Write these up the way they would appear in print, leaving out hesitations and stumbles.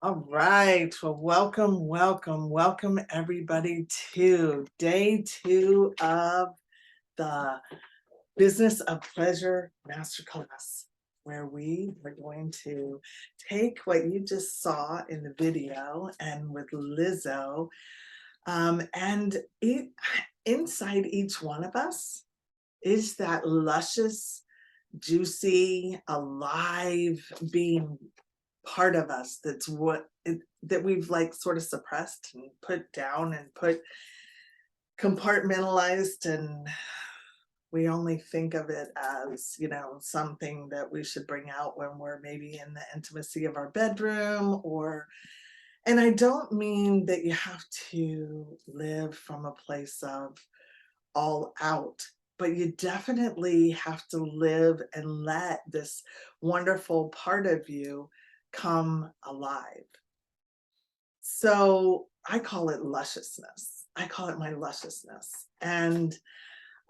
All right. Well, welcome everybody to day two of the Business of Pleasure Masterclass, where we are going to take what you just saw in the video and with Lizzo, and inside each one of us is that luscious, juicy, alive being part of us that we've like sort of suppressed and put down and put compartmentalized, and we only think of it as, something that we should bring out when we're maybe in the intimacy of our bedroom. Or and I don't mean that you have to live from a place of all out, but you definitely have to live and let this wonderful part of you come alive. So I call it lusciousness. I call it my lusciousness. And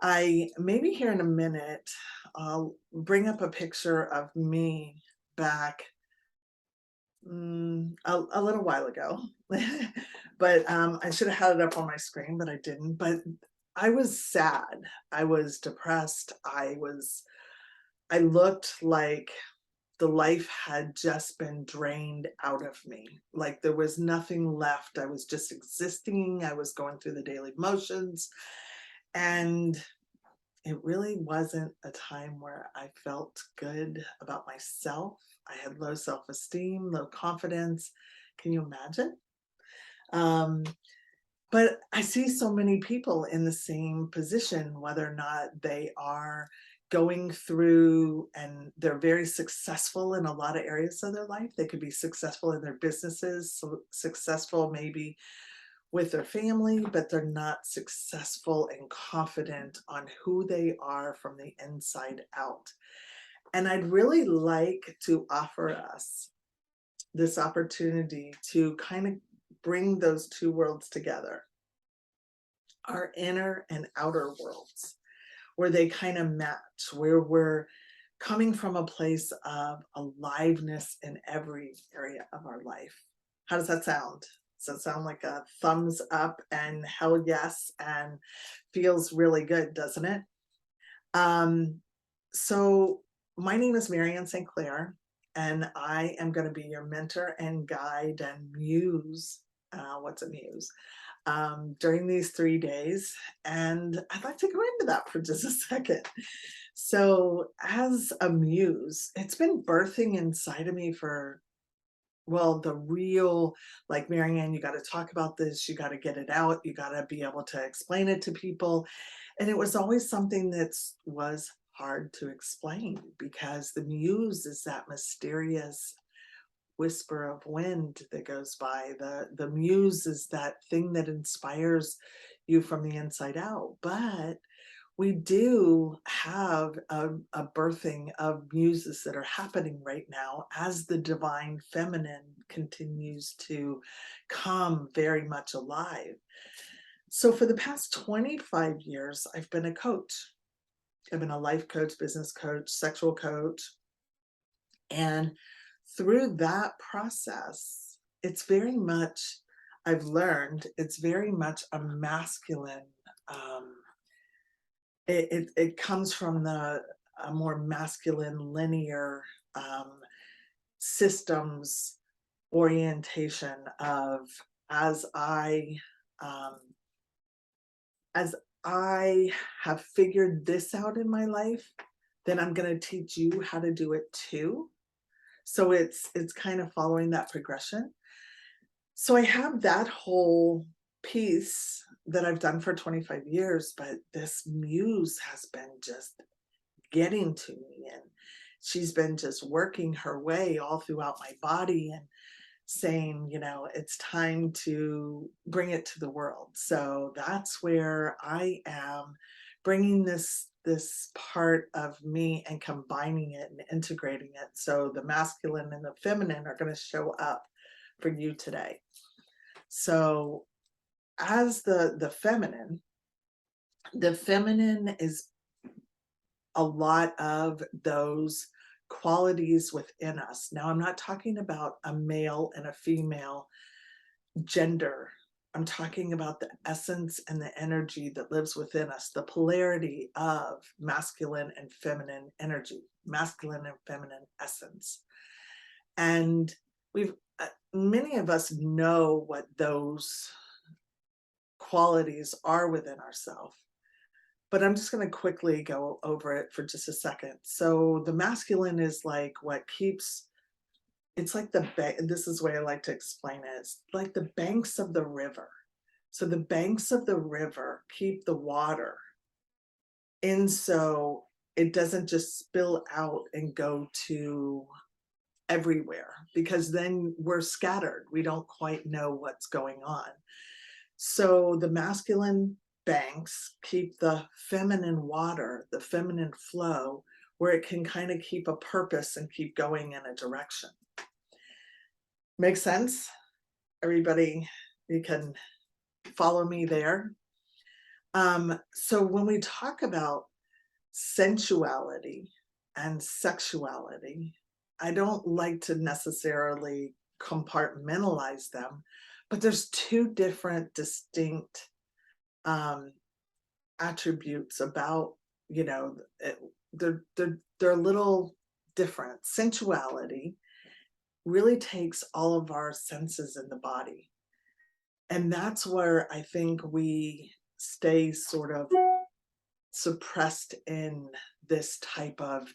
I maybe here in a minute, I'll bring up a picture of me back a little while ago. But I should have had it up on my screen, but I didn't. But I was sad. I was depressed. I looked like the life had just been drained out of me. Like there was nothing left. I was just existing. I was going through the daily motions. And it really wasn't a time where I felt good about myself. I had low self esteem, low confidence. Can you imagine? Um, but I see so many people in the same position, whether or not they are going through and they're very successful in a lot of areas of their life. They could be successful in their businesses, successful maybe with their family, but they're not successful and confident on who they are from the inside out. And I'd really like to offer us this opportunity to kind of bring those two worlds together, our inner and outer worlds, where they kind of match, where we're coming from a place of aliveness in every area of our life. How does that sound? Does that sound like a thumbs up and hell yes, and feels really good, doesn't it? Um, so my name is Marianne St Clair, and I am going to be your mentor and guide and muse. What's a muse? During these 3 days. And I'd like to go into that for just a second. So, as a muse, it's been birthing inside of me for, well, the real, like, Marianne, you got to talk about this, you got to get it out, you got to be able to explain it to people. And it was always something that was hard to explain because the muse is that mysterious whisper of wind that goes by. The muse is that thing that inspires you from the inside out. But we do have a birthing of muses that are happening right now as the divine feminine continues to come very much alive. So for the past 25 years, I've been a coach. I've been a life coach, business coach, sexual coach. And through that process, it's very much, I've learned, it's very much a masculine, um, it comes from a more masculine linear um, systems orientation of as I um, as I have figured this out in my life, then I'm going to teach you how to do it too. So it's kind of following that progression. So I have that whole piece that I've done for 25 years, but this muse has been just getting to me, and she's been just working her way all throughout my body and saying, it's time to bring it to the world. So that's where I am bringing this part of me and combining it and integrating it. So the masculine and the feminine are going to show up for you today. So as the feminine is a lot of those qualities within us. Now, I'm not talking about a male and a female gender. I'm talking about the essence and the energy that lives within us, the polarity of masculine and feminine energy, masculine and feminine essence. And many of us know what those qualities are within ourselves, but I'm just going to quickly go over it for just a second. So the masculine is like what keeps, it's like this is the way I like to explain it. It's like the banks of the river. So the banks of the river keep the water in, so it doesn't just spill out and go to everywhere, because then we're scattered. We don't quite know what's going on. So the masculine banks keep the feminine water, the feminine flow, where it can kind of keep a purpose and keep going in a direction. Makes sense? Everybody, you can follow me there. So when we talk about sensuality and sexuality, I don't like to necessarily compartmentalize them, but there's two different distinct attributes about, you know, they're a little different. Sensuality really takes all of our senses in the body. And that's where I think we stay sort of suppressed in this type of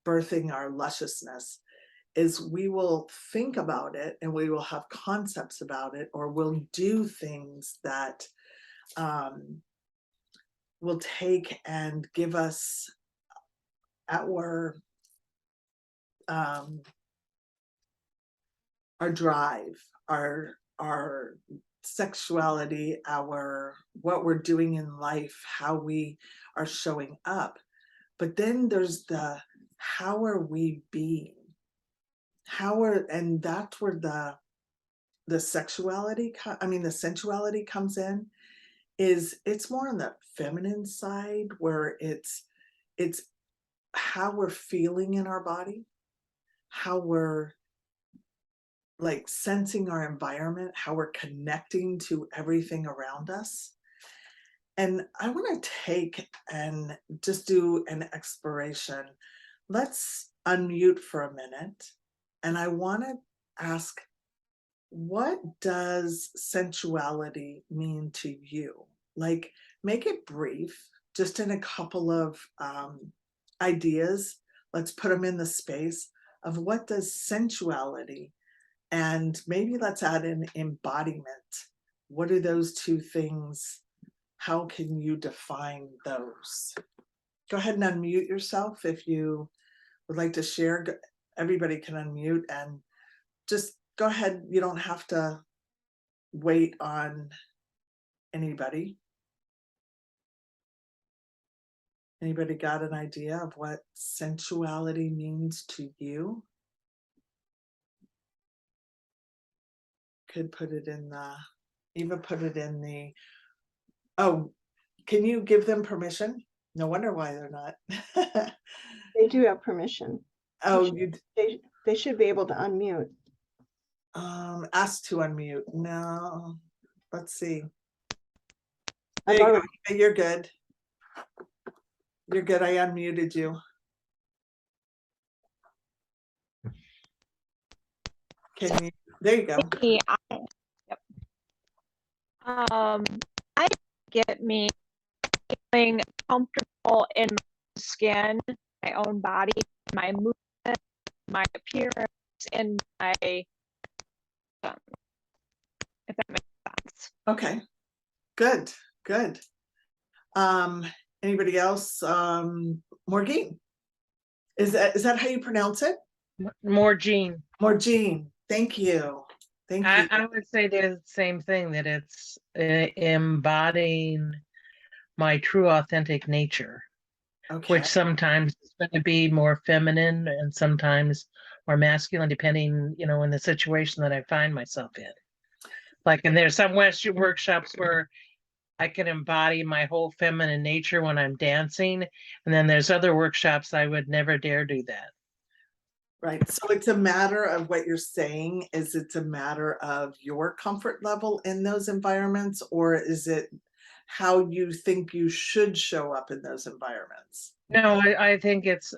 birthing our lusciousness, is we will think about it and we will have concepts about it, or we'll do things that will take and give us our drive, our sexuality, our what we're doing in life, how we are showing up. But then there's the how are we being? And that's where the sexuality, the sensuality comes in. It's more on the feminine side, where it's how we're feeling in our body, how we're like sensing our environment, how we're connecting to everything around us. And I want to take and just do an exploration. Let's unmute for a minute. And I want to ask, what does sensuality mean to you? Like, make it brief, just in a couple of ideas. Let's put them in the space of what does sensuality, and maybe let's add in embodiment. What are those two things? How can you define those? Go ahead and unmute yourself if you would like to share. Everybody can unmute and just go ahead. You don't have to wait on anybody. Anybody got an idea of what sensuality means to you? Could put it in the, oh, can you give them permission? No wonder why they're not. They do have permission. Oh, they should be able to unmute. Ask to unmute. No, let's see. I've There you already, go. You're good. You're good. I unmuted you. Can you? There you go. I get me feeling comfortable in my skin, my own body, my movement, my appearance, and my if that makes sense. Okay. Good. Good. Anybody else? Morgine. Is that how you pronounce it? Morgine. Morgine. Thank you. Thank you. I would say the same thing, that it's embodying my true authentic nature, Okay. which sometimes is going to be more feminine and sometimes more masculine, depending, in the situation that I find myself in. Like, and there's some Western workshops where I can embody my whole feminine nature when I'm dancing. And then there's other workshops I would never dare do that. Right. So it's a matter of what you're saying is it's a matter of your comfort level in those environments, or is it how you think you should show up in those environments? No, I think it's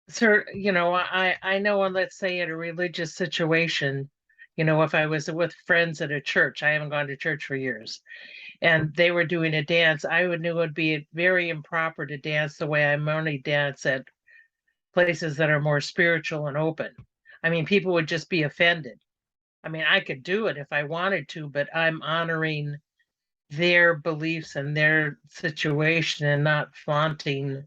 sir, I know, and let's say in a religious situation, if I was with friends at a church, I haven't gone to church for years, and they were doing a dance, I would knew it would be very improper to dance the way I normally dance at places that are more spiritual and open. I mean, people would just be offended. I mean, I could do it if I wanted to, but I'm honoring their beliefs and their situation and not flaunting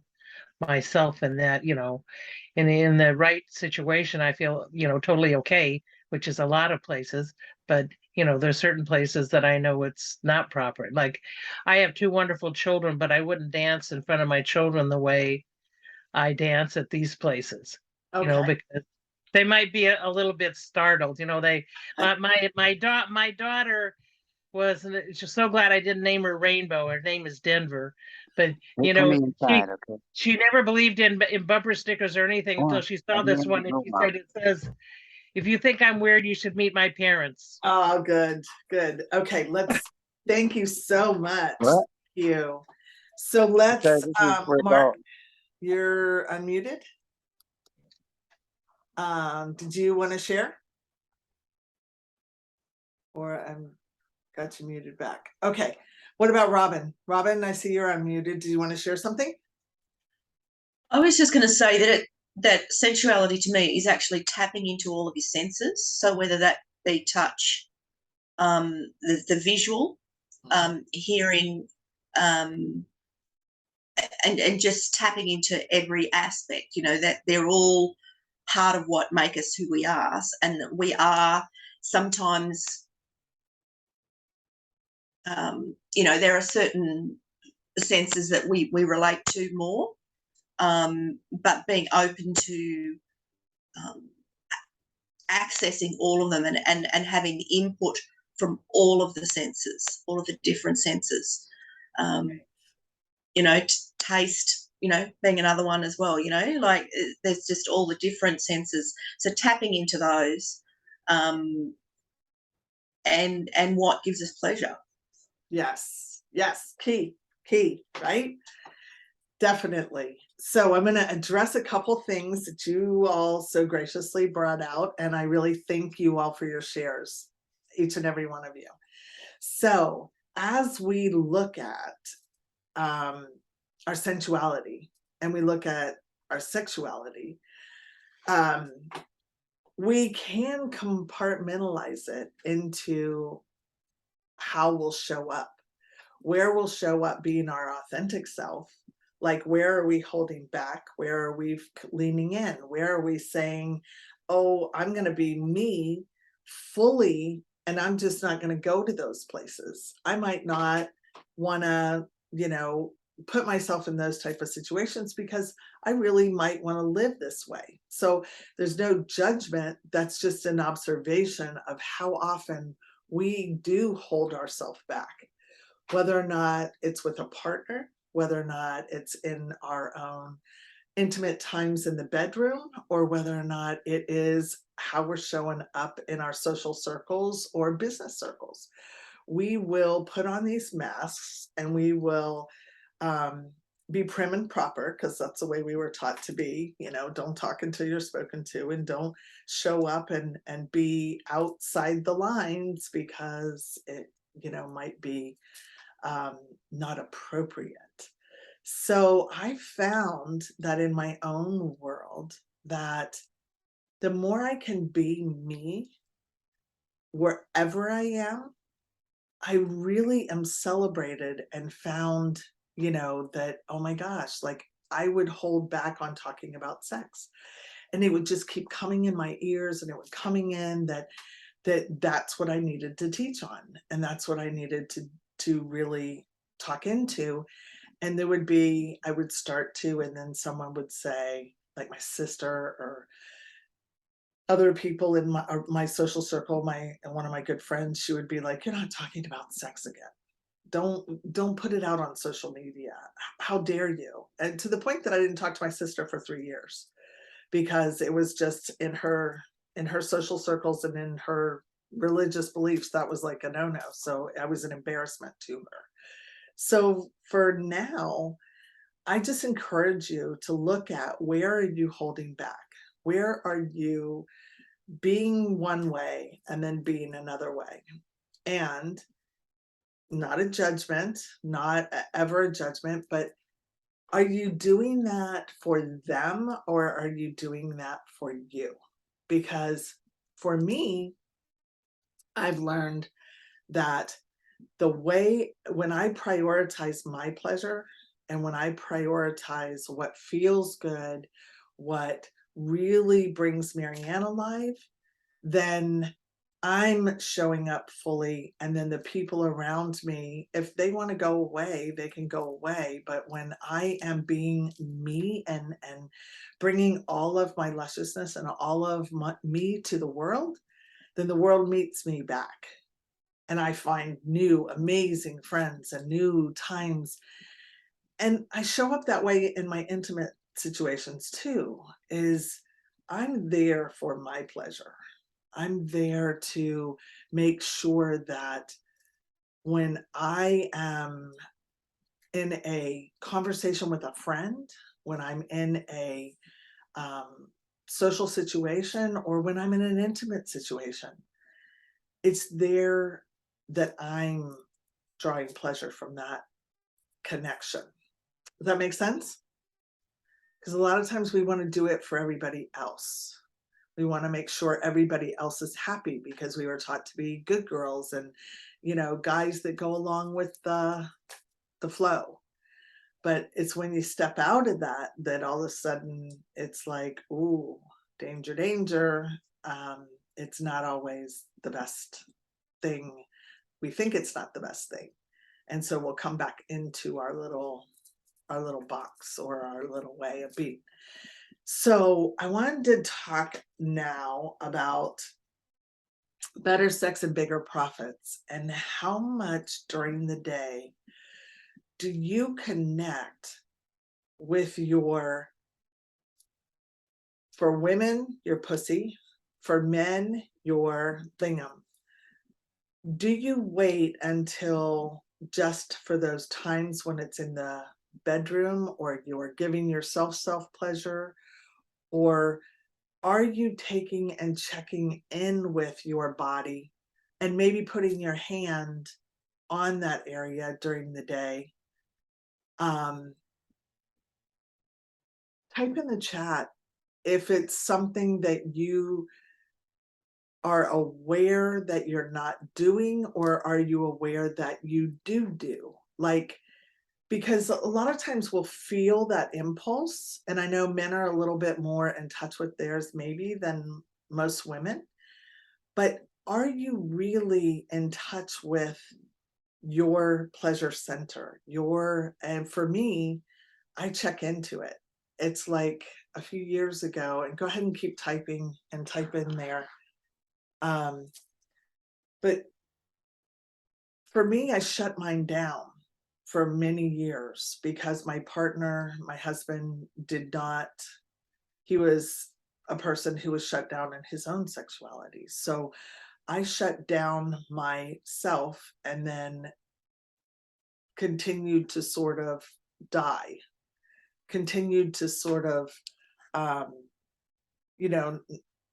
myself in that, in the right situation, I feel, totally okay, which is a lot of places, but there's certain places that I know it's not proper. Like I have two wonderful children, but I wouldn't dance in front of my children the way I dance at these places, Okay. because they might be a little bit startled. My daughter was just so glad I didn't name her Rainbow. Her name is Denver, but They're you know coming she inside, okay? she never believed in bumper stickers or anything Come until on. she saw I'm this in the one, and room, she Mom. said, "It says, if you think I'm weird, you should meet my parents." Oh, good, good. Okay, thank you so much. What? Thank you. So let's, Sorry, this is for Mark, adults. you're unmuted. Did you want to share? Or got you muted back. Okay. What about Robin? Robin, I see you're unmuted. Do you want to share something? I was just going to say that sensuality to me is actually tapping into all of your senses. So whether that be touch, the visual, hearing, and just tapping into every aspect, that they're all part of what make us who we are. And that we are sometimes, there are certain senses that we relate to more, but being open to accessing all of them and having input from all of the senses, all of the different senses. Taste, being another one as well, like there's just all the different senses. So tapping into those, and what gives us pleasure. Yes. Yes. Key, right? Definitely. So I'm going to address a couple things that you all so graciously brought out, and I really thank you all for your shares, each and every one of you. So as we look at our sensuality and we look at our sexuality, we can compartmentalize it into how we'll show up, where we'll show up being our authentic self. Like, where are we holding back? Where are we leaning in? Where are we saying, oh, I'm going to be me fully, and I'm just not going to go to those places. I might not want to, put myself in those type of situations because I really might want to live this way. So there's no judgment. That's just an observation of how often we do hold ourselves back, whether or not it's with a partner, whether or not it's in our own intimate times in the bedroom, or whether or not it is how we're showing up in our social circles or business circles. We will put on these masks and we will be prim and proper, because that's the way we were taught to be. Don't talk until you're spoken to, and don't show up and be outside the lines because it might be not appropriate. So I found that in my own world, that the more I can be me wherever I am, I really am celebrated, and found, that, oh my gosh, like I would hold back on talking about sex, and it would just keep coming in my ears, and it would coming in that's what I needed to teach on, and that's what I needed to really talk into. And there would be, I would start to, and then someone would say, like my sister or other people in my social circle, one of my good friends, she would be like, you're not talking about sex again. don't put it out on social media. How dare you? And to the point that I didn't talk to my sister for 3 years, because it was just in her social circles and in her religious beliefs, that was like a no-no. So I was an embarrassment to her. So for now, I just encourage you to look at, where are you holding back? Where are you being one way and then being another way? And not a judgment, not ever a judgment, but are you doing that for them, or are you doing that for you? Because for me, I've learned that the way, when I prioritize my pleasure and when I prioritize what feels good, what really brings Marianne alive, then I'm showing up fully. And then the people around me, if they want to go away, they can go away. But when I am being me and bringing all of my lusciousness and all of me to the world, then the world meets me back. And I find new, amazing friends and new times. And I show up that way in my intimate situations too, is I'm there for my pleasure. I'm there to make sure that when I am in a conversation with a friend, when I'm in a social situation, or when I'm in an intimate situation, it's there that I'm drawing pleasure from that connection. Does that make sense? Because a lot of times we want to do it for everybody else. We want to make sure everybody else is happy because we were taught to be good girls and, guys that go along with the flow. But it's when you step out of that, that all of a sudden it's like, ooh, danger, danger. It's not always the best thing. We think it's not the best thing. And so we'll come back into our little box or our little way of being. So I wanted to talk now about better sex and bigger profits, and how much during the day do you connect with for women, your pussy, for men, your thingum. Do you wait until just for those times when it's in the bedroom, or you're giving yourself self-pleasure, or are you taking and checking in with your body and maybe putting your hand on that area during the day? Type in the chat if it's something that you are aware that you're not doing, or are you aware that you do? Like, because a lot of times we'll feel that impulse, and I know men are a little bit more in touch with theirs maybe than most women, but are you really in touch with your pleasure center? And for me, I check into it. It's like a few years ago, and go ahead and keep typing and type in there. But for me, I shut mine down for many years because my partner, my husband, he was a person who was shut down in his own sexuality. So I shut down myself and then continued to sort of die, continued to sort of,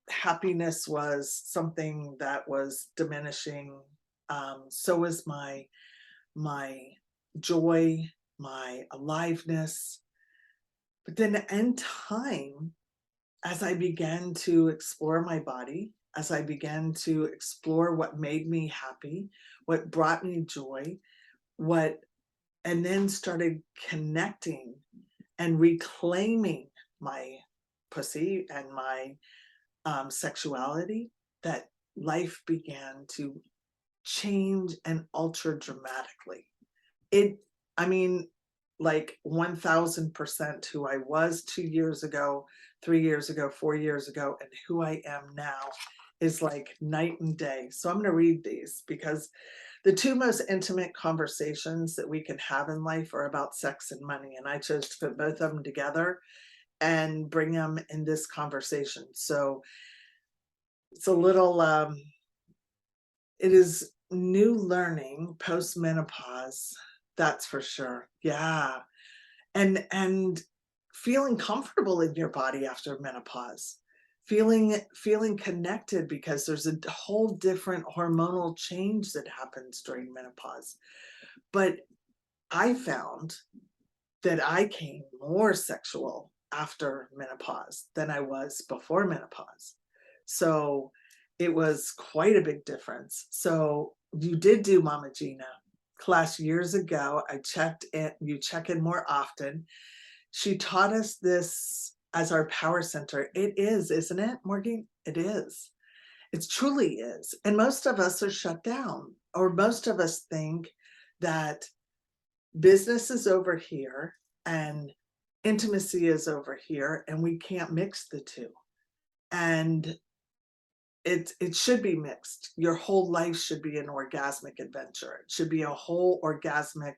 happiness was something that was diminishing. So was my joy, my aliveness. But then in time, as I began to explore my body, as I began to explore what made me happy, what brought me joy, and then started connecting and reclaiming my pussy and my sexuality, that life began to change and alter dramatically. Like 1000% who I was 2 years ago, 3 years ago, 4 years ago, and who I am now is like night and day. So I'm going to read these because the two most intimate conversations that we can have in life are about sex and money. And I chose to put both of them together and bring them in this conversation. So it's a little, it is new learning post menopause. That's for sure. Yeah. And feeling comfortable in your body after menopause, feeling connected, because there's a whole different hormonal change that happens during menopause. But I found that I came more sexual after menopause than I was before menopause. So it was quite a big difference. So you did do Mama Gina class years ago. I checked in, you check in more often. She taught us this as our power center. It is, isn't it, Morgan? It is. It truly is. And most of us are shut down, or most of us think that business is over here and intimacy is over here, and we can't mix the two. And it should be mixed. Your whole life should be an orgasmic adventure. It should be a whole orgasmic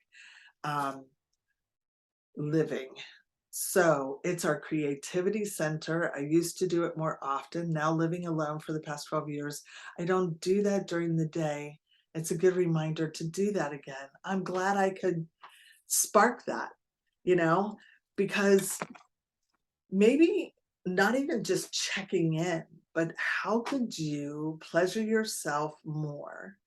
living. So it's our creativity center. I used to do it more often. Now, living alone for the past 12 years, I don't do that during the day. It's a good reminder to do that again. I'm glad I could spark that, because maybe not even just checking in, but how could you pleasure yourself more?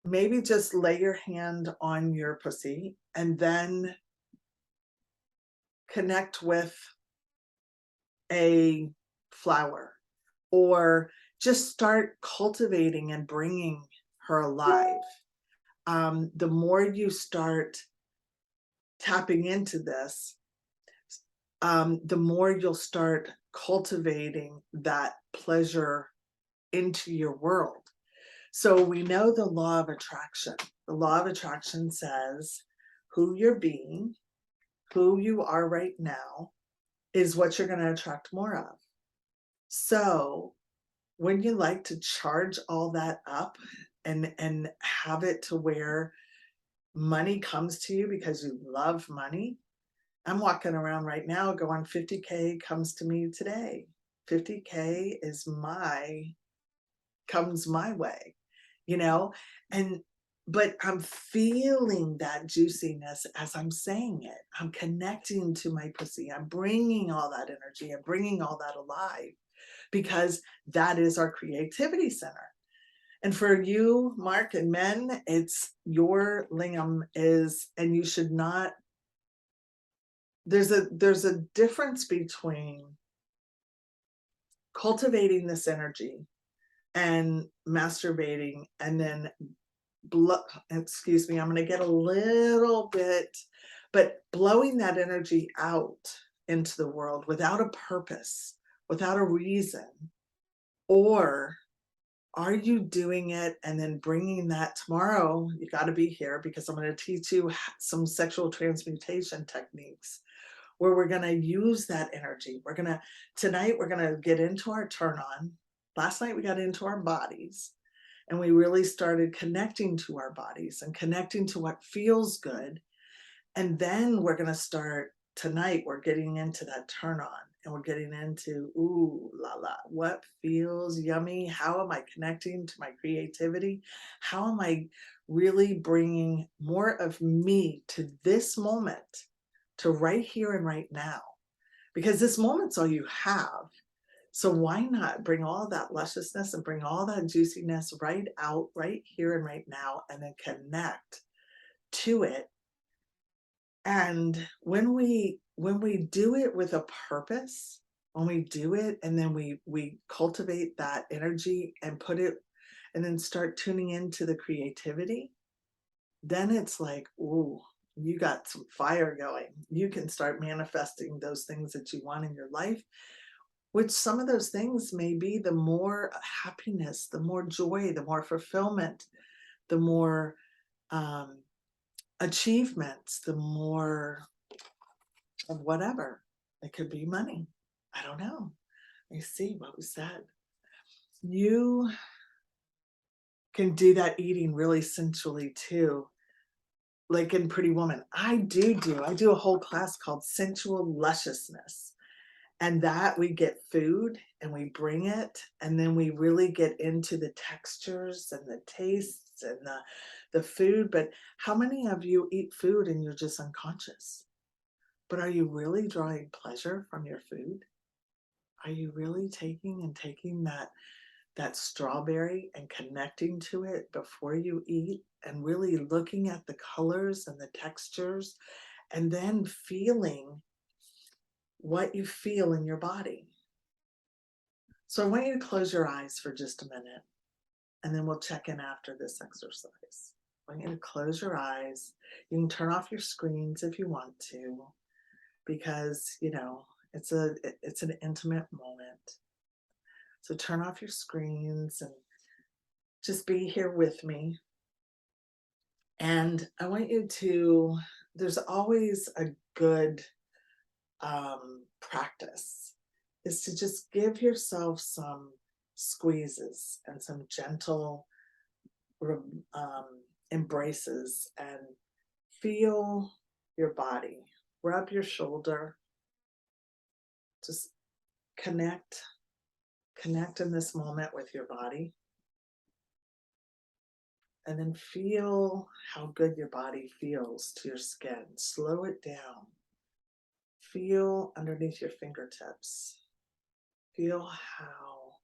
Maybe just lay your hand on your pussy and then connect with a flower, or just start cultivating and bringing her alive. The more you start tapping into this, the more you'll start cultivating that pleasure into your world. So we know the law of attraction. The law of attraction says who you're being, who you are right now, is what you're going to attract more of. So when you like to charge all that up and have it to where money comes to you because you love money. I'm walking around right now going, 50K comes to me today. 50K comes my way, but I'm feeling that juiciness as I'm saying it. I'm connecting to my pussy. I'm bringing all that energy. I'm bringing all that alive, because that is our creativity center. And for you, Mark, and men, it's your lingam is, and you should not, there's a difference between cultivating this energy and masturbating and then excuse me, I'm going to get a little bit, but blowing that energy out into the world without a purpose, without a reason. Or are you doing it and then bringing that tomorrow? You got to be here, because I'm going to teach you some sexual transmutation techniques where we're going to use that energy. Tonight we're going to get into our turn on. Last night we got into our bodies, and we really started connecting to our bodies and connecting to what feels good. And then we're going to start tonight, we're getting into that turn on, and we're getting into, ooh, la la, what feels yummy? How am I connecting to my creativity? How am I really bringing more of me to this moment, to right here and right now? Because this moment's all you have. So why not bring all that lusciousness and bring all that juiciness right out, right here and right now, and then connect to it. And when we do it with a purpose, when we do it and then we cultivate that energy and put it, and then start tuning into the creativity, then it's like, ooh, you got some fire going. You can start manifesting those things that you want in your life, which some of those things may be the more happiness, the more joy, the more fulfillment, the more achievements, the more of whatever. It could be money. I don't know. Let me see, what was that? You can do that eating really sensually too. Like in Pretty Woman, I do a whole class called Sensual Lusciousness. And that we get food and we bring it, and then we really get into the textures and the tastes and the food. But how many of you eat food and you're just unconscious? But are you really drawing pleasure from your food? Are you really taking that strawberry and connecting to it before you eat, and really looking at the colors and the textures, and then feeling what you feel in your body? So I want you to close your eyes for just a minute, and then we'll check in after this exercise. I want you to close your eyes. You can turn off your screens if you want to, because it's an intimate moment. So turn off your screens and just be here with me. And I want you to, there's always a good practice, is to just give yourself some squeezes and some gentle embraces, and feel your body. Rub your shoulder. Just connect in this moment with your body. And then feel how good your body feels to your skin. Slow it down. Feel underneath your fingertips. Feel how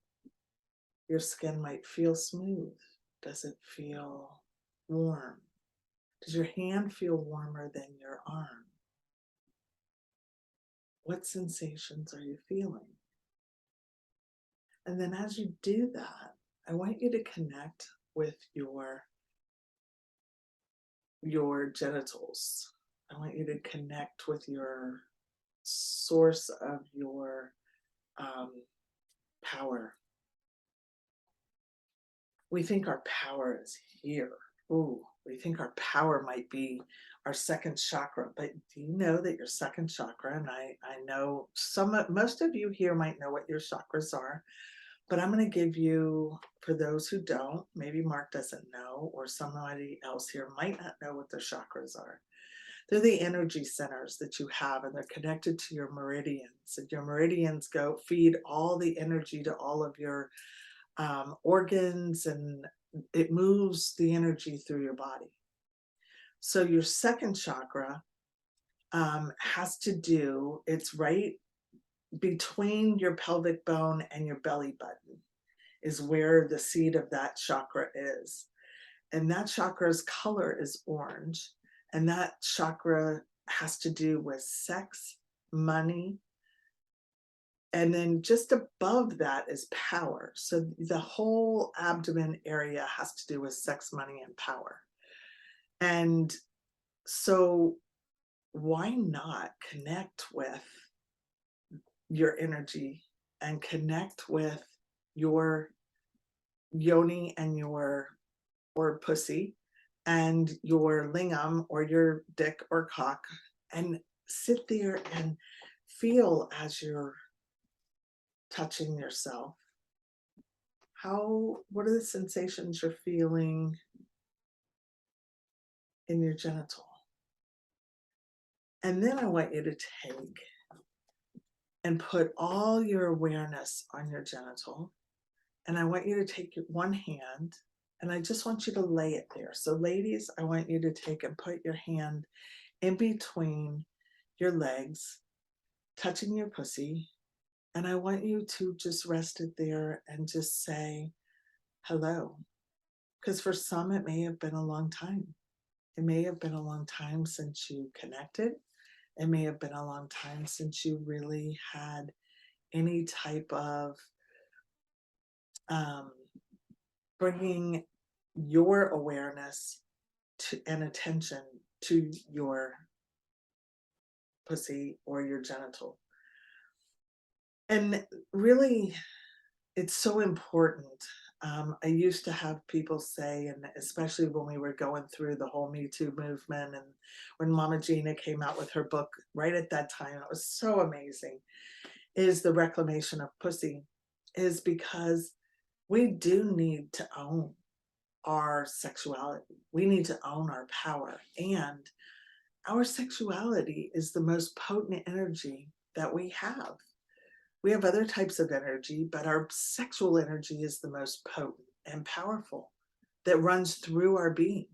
your skin might feel smooth. Does it feel warm? Does your hand feel warmer than your arm? What sensations are you feeling? And then as you do that, I want you to connect with your genitals. I want you to connect with your source of your power. We think our power is here. Ooh, we think our power might be our second chakra, but do you know that your second chakra, and I know most of you here might know what your chakras are, but I'm going to give you, for those who don't, maybe Mark doesn't know, or somebody else here might not know what their chakras are. They're the energy centers that you have, and they're connected to your meridians. And your meridians feed all the energy to all of your organs, and it moves the energy through your body. So your second chakra has to do, it's right between your pelvic bone and your belly button is where the seat of that chakra is. And that chakra's color is orange. And that chakra has to do with sex, money, and then just above that is power. So the whole abdomen area has to do with sex, money, and power. And so why not connect with your energy and connect with your yoni and or pussy and your lingam or your dick or cock, and sit there and feel as you're touching yourself. What are the sensations you're feeling in your genital? And then I want you to take and put all your awareness on your genital. And I want you to take one hand, and I just want you to lay it there. So ladies, I want you to take and put your hand in between your legs, touching your pussy. And I want you to just rest it there and just say hello. Because for some, it may have been a long time. It may have been a long time since you connected. It may have been a long time since you really had any type of bringing your awareness and attention to your pussy or your genital. And really, it's so important. I used to have people say, and especially when we were going through the whole Me Too movement, and when Mama Gina came out with her book right at that time, it was so amazing, is the reclamation of pussy, is because we do need to own our sexuality. We need to own our power. And our sexuality is the most potent energy that we have. We have other types of energy, but our sexual energy is the most potent and powerful that runs through our being.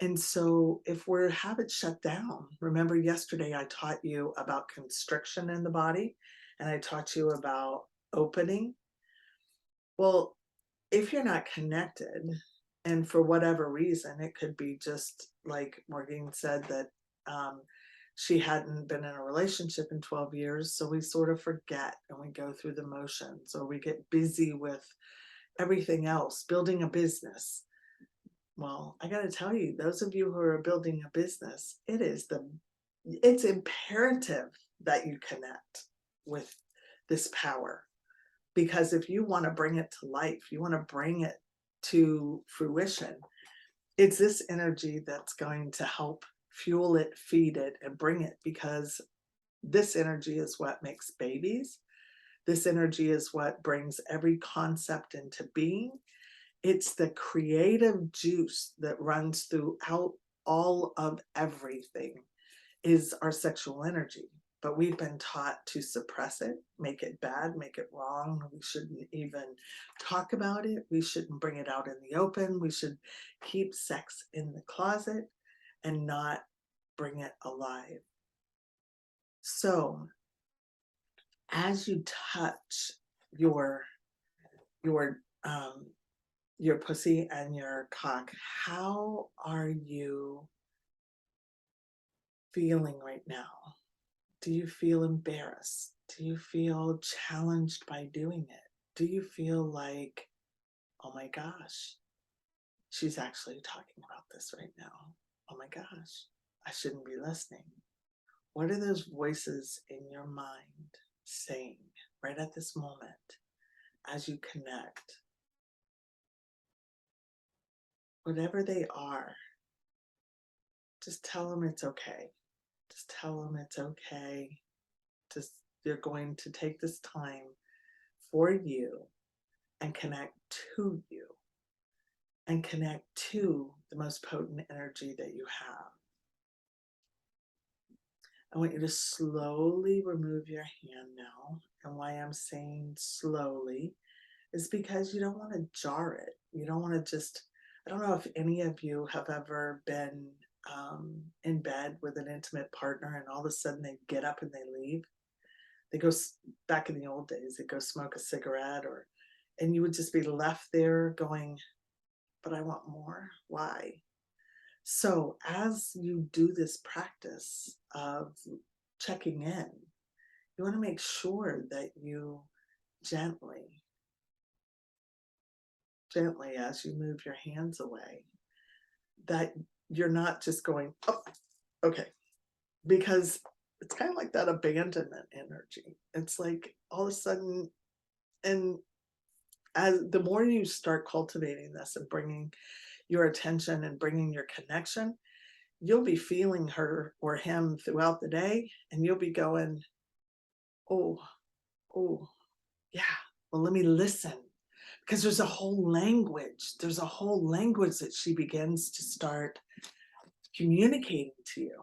And so if we have it shut down, remember yesterday I taught you about constriction in the body, and I taught you about opening. Well, if you're not connected, and for whatever reason, it could be just like Maureen said that she hadn't been in a relationship in 12 years, so we sort of forget and we go through the motions, or we get busy with everything else, building a business. Well, I got to tell you, those of you who are building a business, it's imperative that you connect with this power, because if you want to bring it to life, you want to bring it to fruition, it's this energy that's going to help fuel it, feed it, and bring it, because this energy is what makes babies. This energy is what brings every concept into being. It's the creative juice that runs throughout all of everything, is our sexual energy. But we've been taught to suppress it, make it bad, make it wrong. We shouldn't even talk about it. We shouldn't bring it out in the open. We should keep sex in the closet and not bring it alive. So as you touch your pussy and your cock, how are you feeling right now? Do you feel embarrassed? Do you feel challenged by doing it? Do you feel like, oh my gosh, she's actually talking about this right now? Oh my gosh, I shouldn't be listening. What are those voices in your mind saying right at this moment as you connect? Whatever they are, just tell them it's okay. Just tell them it's okay. Just, you're going to take this time for you and connect to you and connect to the most potent energy that you have. I want you to slowly remove your hand now. And why I'm saying slowly is because you don't want to jar it. You don't want to just, I don't know if any of you have ever been in bed with an intimate partner and all of a sudden they get up and they leave. They go, back in the old days, they go smoke a cigarette, and you would just be left there going, but I want more. Why? So as you do this practice of checking in, you want to make sure that you gently, as you move your hands away, that you're not just going, oh, okay, because it's kind of like that abandonment energy. It's like all of a sudden, and as the more you start cultivating this and bringing your attention and bringing your connection, you'll be feeling her or him throughout the day, and you'll be going, oh, yeah, well, let me listen. Because there's a whole language. There's a whole language that she begins to start communicating to you.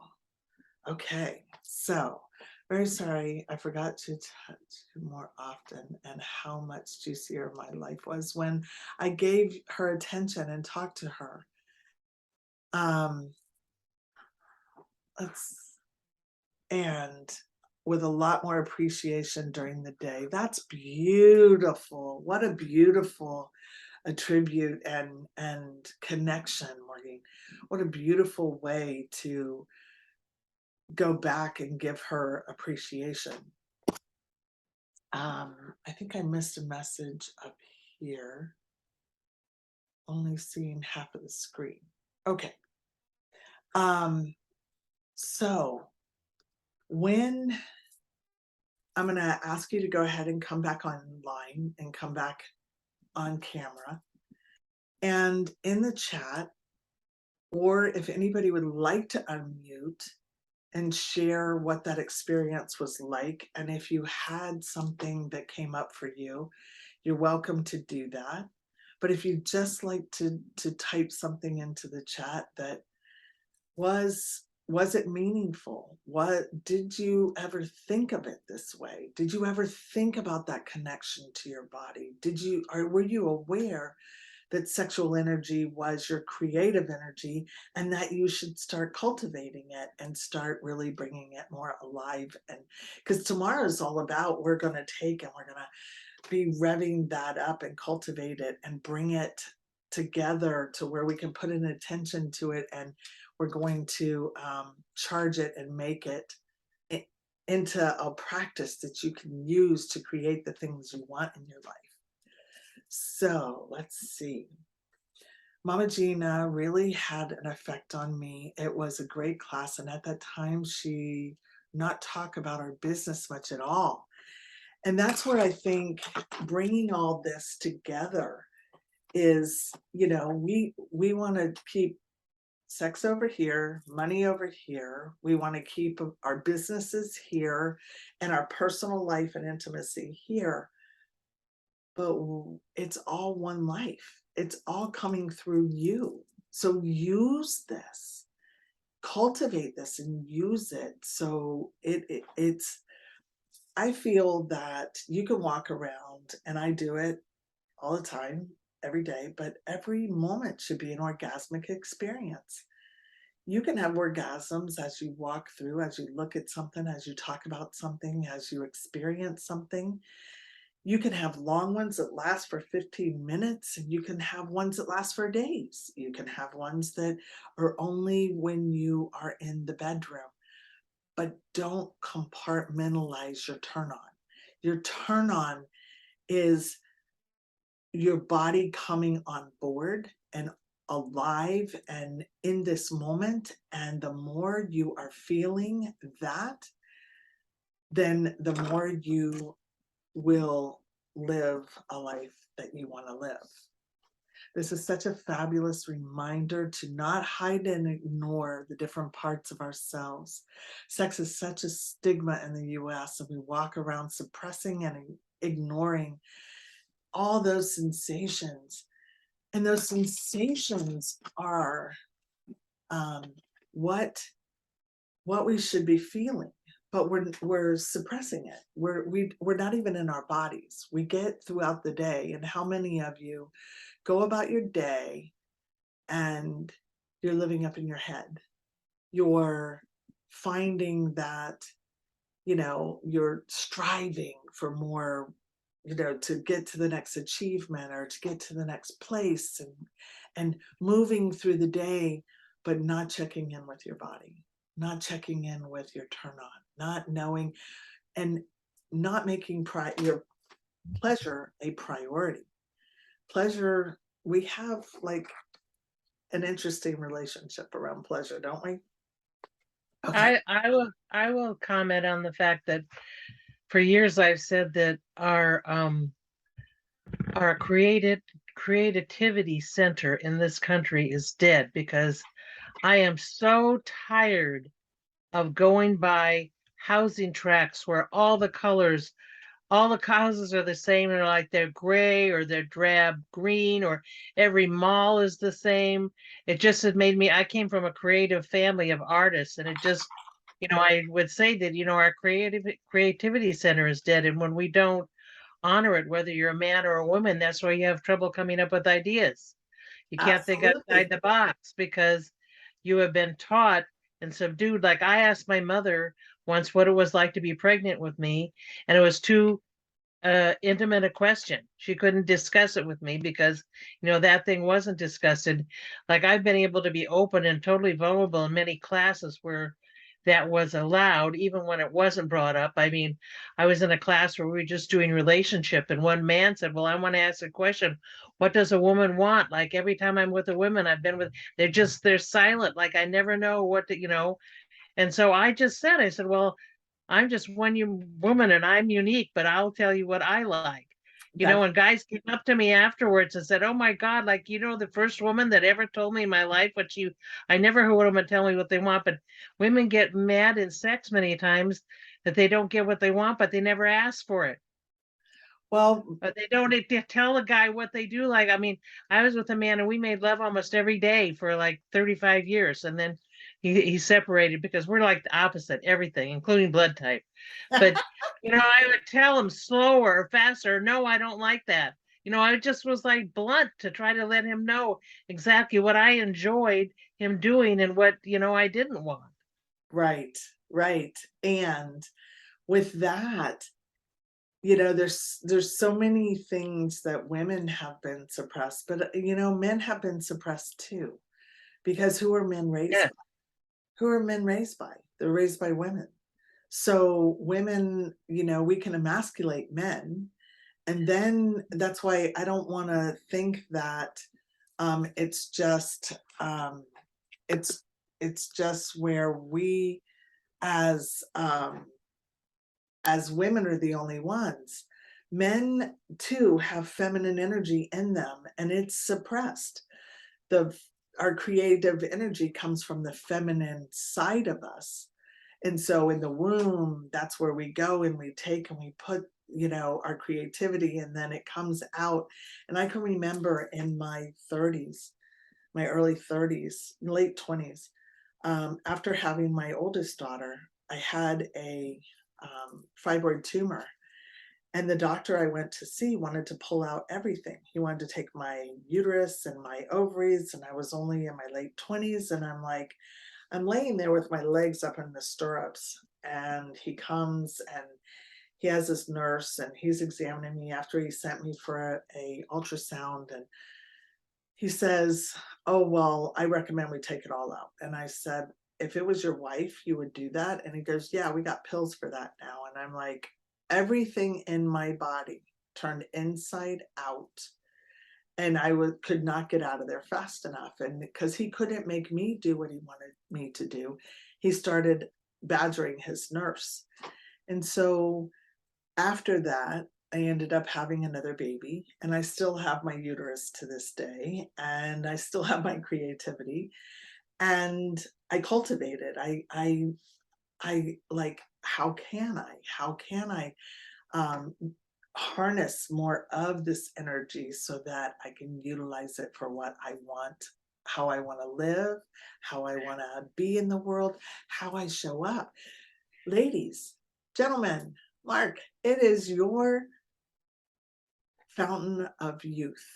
Okay, so very sorry, I forgot to touch you more often, and how much juicier my life was when I gave her attention and talked to her. And with a lot more appreciation during the day. That's beautiful. What a beautiful attribute and connection, Maureen. What a beautiful way to go back and give her appreciation. I think I missed a message up here. Only seeing half of the screen. Okay. So when I'm going to ask you to go ahead and come back online and come back on camera, and in the chat, or if anybody would like to unmute and share what that experience was like, and if you had something that came up for you, you're welcome to do that. But if you just like to type something into the chat that was it meaningful? What did you ever think of it this way? Did you ever think about that connection to your body? Were you aware that sexual energy was your creative energy and that you should start cultivating it and start really bringing it more alive? And because tomorrow is all about, we're going to take and we're going to be revving that up and cultivate it and bring it together to where we can put an attention to it, and we're going to charge it and make it into a practice that you can use to create the things you want in your life. So let's see. Mama Gina really had an effect on me. It was a great class. And at that time, she not talk about our business much at all. And that's where I think bringing all this together is, you know, we want to keep sex over here, money over here. We want to keep our businesses here and our personal life and intimacy here. But it's all one life. It's all coming through you. So use this, cultivate this and use it. So it's, I feel that you can walk around, and I do it all the time, every day, but every moment should be an orgasmic experience. You can have orgasms as you walk through, as you look at something, as you talk about something, as you experience something. You can have long ones that last for 15 minutes, and you can have ones that last for days. You can have ones that are only when you are in the bedroom. But don't compartmentalize your turn on. Your turn on is your body coming on board and alive and in this moment. And the more you are feeling that, then the more you will live a life that you want to live. This is such a fabulous reminder to not hide and ignore the different parts of ourselves. Sex is such a stigma in the US, and we walk around suppressing and ignoring all those sensations. And those sensations are what we should be feeling, but we're suppressing it. We're not even in our bodies. We get throughout the day, and how many of you go about your day and you're living up in your head? You're finding that, you know, you're striving for more, you know, to get to the next achievement or to get to the next place, and moving through the day, but not checking in with your body, not checking in with your turn on, not knowing, and not making your pleasure a priority. Pleasure, we have like an interesting relationship around pleasure, don't we? Okay. I will comment on the fact that for years I've said that our creativity center in this country is dead, because I am so tired of going by housing tracts where all the houses are the same, and like they're gray or they're drab green, or every mall is the same. It just had made me, I came from a creative family of artists, and it just, you know, I would say that, you know, our creativity center is dead. And when we don't honor it, whether you're a man or a woman, that's why you have trouble coming up with ideas. You can't think Absolutely. outside the box because you have been taught and subdued. Like, I asked my mother once what it was like to be pregnant with me, and it was too intimate a question. She couldn't discuss it with me because, you know, that thing wasn't discussed. Like, I've been able to be open and totally vulnerable in many classes where that was allowed, even when it wasn't brought up. I mean, I was in a class where we were just doing relationship, and one man said, well, I want to ask a question. What does a woman want? Like, every time I'm with a woman I've been with, they're silent. Like, I never know what to, you know. And so I said, well, I'm just one woman and I'm unique, but I'll tell you what I like. You know, and guys came up to me afterwards and said, oh my God, like, you know, the first woman that ever told me in my life I never heard a woman tell me what they want, but women get mad in sex many times that they don't get what they want, but they never ask for it. Well, But they don't tell a guy what they do. Like, I mean, I was with a man and we made love almost every day for like 35 years. And then he separated because we're like the opposite, everything, including blood type. But, I would tell him slower or faster. No, I don't like that. I just was like blunt to try to let him know exactly what I enjoyed him doing and what, I didn't want. right, right. And with that, there's so many things that women have been suppressed, but men have been suppressed too. Because who are men raised Yeah. by? Who are men raised by? They're raised by women. So women, we can emasculate men. And then that's why I don't want to think that it's just it's just where we as women are the only ones. Men too have feminine energy in them, and it's suppressed. Our creative energy comes from the feminine side of us. And so in the womb, that's where we go and we take and we put, our creativity, and then it comes out. And I can remember in my 30s, my early 30s, late 20s, after having my oldest daughter, I had a fibroid tumor. And the doctor I went to see wanted to pull out everything. He wanted to take my uterus and my ovaries, and I was only in my late 20s. And I'm laying there with my legs up in the stirrups, and he comes and he has this nurse and he's examining me after he sent me for a ultrasound, and he says, "Oh, well, I recommend we take it all out." And I said, "If it was your wife, you would do that?" And he goes, "Yeah, we got pills for that now." And I'm like, everything in my body turned inside out, and I could not get out of there fast enough. And because he couldn't make me do what he wanted me to do, he started badgering his nurse. And so after that, I ended up having another baby, and I still have my uterus to this day, and I still have my creativity, and I cultivate it. I like, how can I um, harness more of this energy so that I can utilize it for what I want, how I want to live, how I want to be in the world, how I show up. Ladies, gentlemen, Mark, it is your fountain of youth.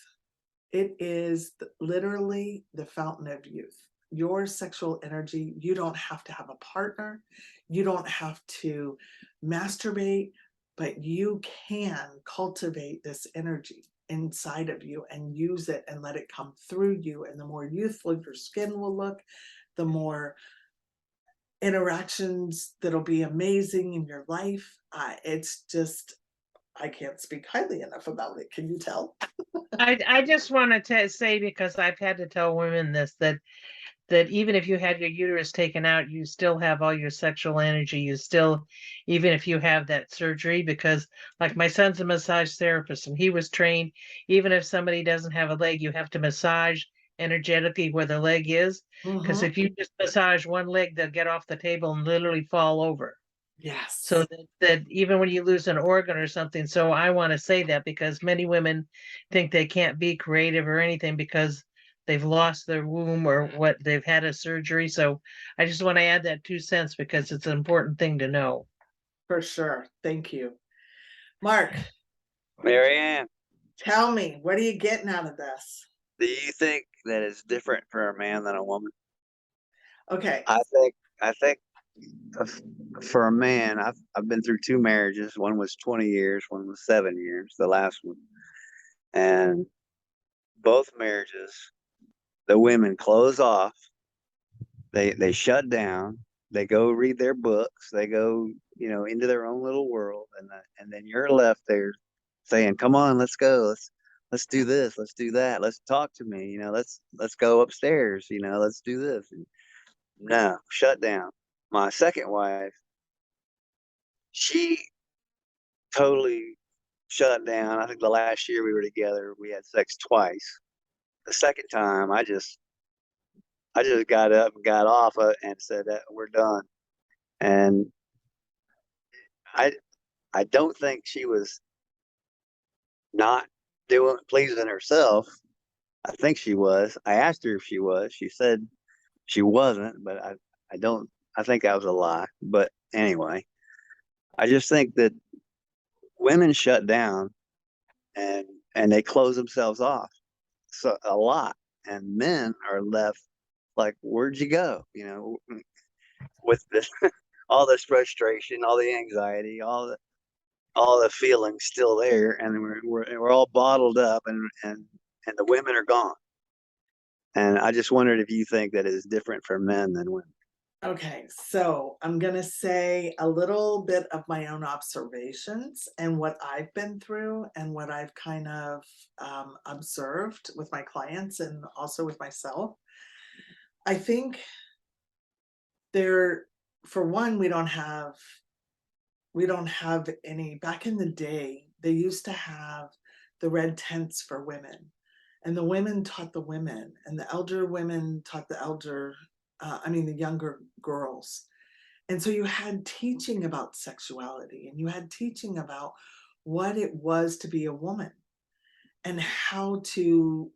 It is literally the fountain of youth. Your sexual energy, you don't have to have a partner. You don't have to masturbate, but you can cultivate this energy inside of you and use it and let it come through you. And the more youthful your skin will look, the more interactions that'll be amazing in your life. It's just, I can't speak highly enough about it. Can you tell? I just want to say, because I've had to tell women this, that even if you had your uterus taken out, you still have all your sexual energy. You still, even if you have that surgery, because like my son's a massage therapist and he was trained, even if somebody doesn't have a leg, you have to massage energetically where the leg is. Because Mm-hmm. if you just massage one leg, they'll get off the table and literally fall over. Yes. So that even when you lose an organ or something. So I want to say that because many women think they can't be creative or anything because they've lost their womb or what, they've had a surgery. So I just want to add that 2 cents because it's an important thing to know. For sure. Thank you. Mark, Marianne, tell me, what are you getting out of this? do you think that it's different for a man than a woman? Okay. I think for a man, I've been through two marriages. One was 20 years, one was 7 years, the last one. And both marriages, the women close off, they shut down, they go read their books, they go, into their own little world, and then you're left there saying, "Come on, let's go. Let's do this, let's do that, let's talk to me, let's go upstairs, let's do this." No, shut down. My second wife, she totally shut down. I think the last year we were together, we had sex twice. The second time, I just got up and got off and said that we're done. And I I don't think she was not doing pleasing herself. I think she was. I asked her if she was. She said she wasn't, but I don't. I think that was a lie. But anyway, I just think that women shut down and they close themselves off so a lot, and men are left like, where'd you go? You know, with this all this frustration, all the anxiety, all the feelings still there, and we're all bottled up, and the women are gone. And I just wondered if you think that is different for men than women. Okay, so I'm gonna say a little bit of my own observations and what I've been through and what I've kind of observed with my clients and also with myself. I think there, for one, we don't have any. Back in the day, they used to have the red tents for women, and the women taught the women, and the elder women taught the elder, the younger girls. And so you had teaching about sexuality, and you had teaching about what it was to be a woman and how to,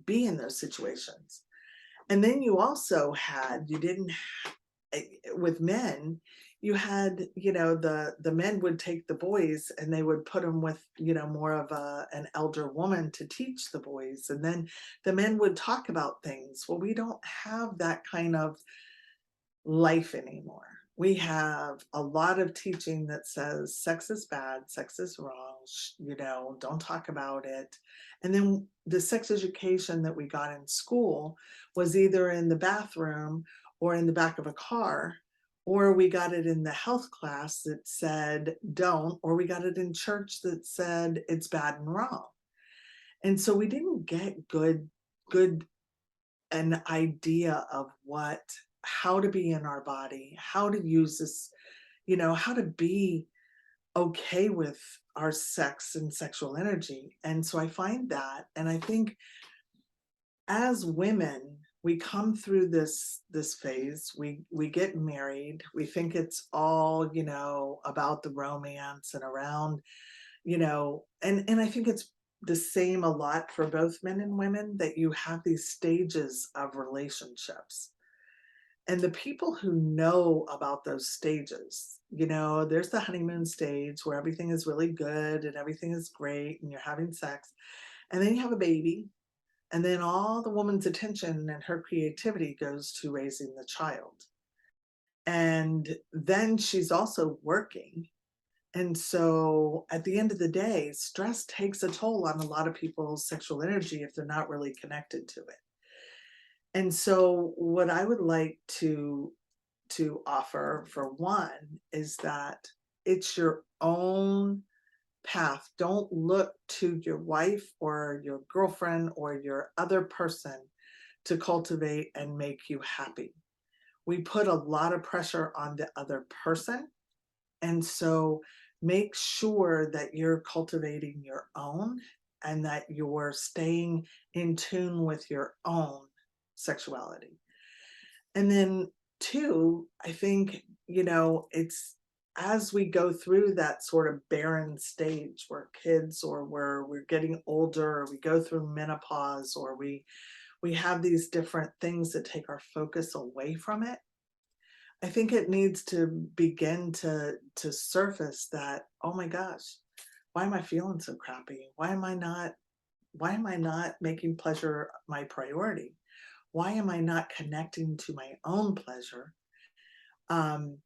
be in those situations. And then you also had, you didn't, with men, you had, the men would take the boys and they would put them with, more of an elder woman to teach the boys. And then the men would talk about things. Well, we don't have that kind of life anymore. We have a lot of teaching that says sex is bad, sex is wrong, don't talk about it. And then the sex education that we got in school was either in the bathroom or in the back of a car, or we got it in the health class that said don't, or we got it in church that said it's bad and wrong. And so we didn't get good an idea of how to be in our body, how to use this, how to be okay with our sex and sexual energy. And so I find that, and I think as women, we come through this phase, we get married, we think it's all, about the romance and around, and I think it's the same a lot for both men and women, that you have these stages of relationships. And the people who know about those stages, there's the honeymoon stage where everything is really good and everything is great and you're having sex. And then you have a baby. And then all the woman's attention and her creativity goes to raising the child. And then she's also working. And so at the end of the day, stress takes a toll on a lot of people's sexual energy if they're not really connected to it. And so what I would like to offer, for one, is that it's your own path. Don't look to your wife or your girlfriend or your other person to cultivate and make you happy. We put a lot of pressure on the other person. And so make sure that you're cultivating your own and that you're staying in tune with your own sexuality. And then two, I think, it's as we go through that sort of barren stage where kids, or where we're getting older, or we go through menopause, or we have these different things that take our focus away from it. I think it needs to begin to surface that, oh my gosh, why am I feeling so crappy? Why am I not making pleasure my priority? Why am I not connecting to my own pleasure? And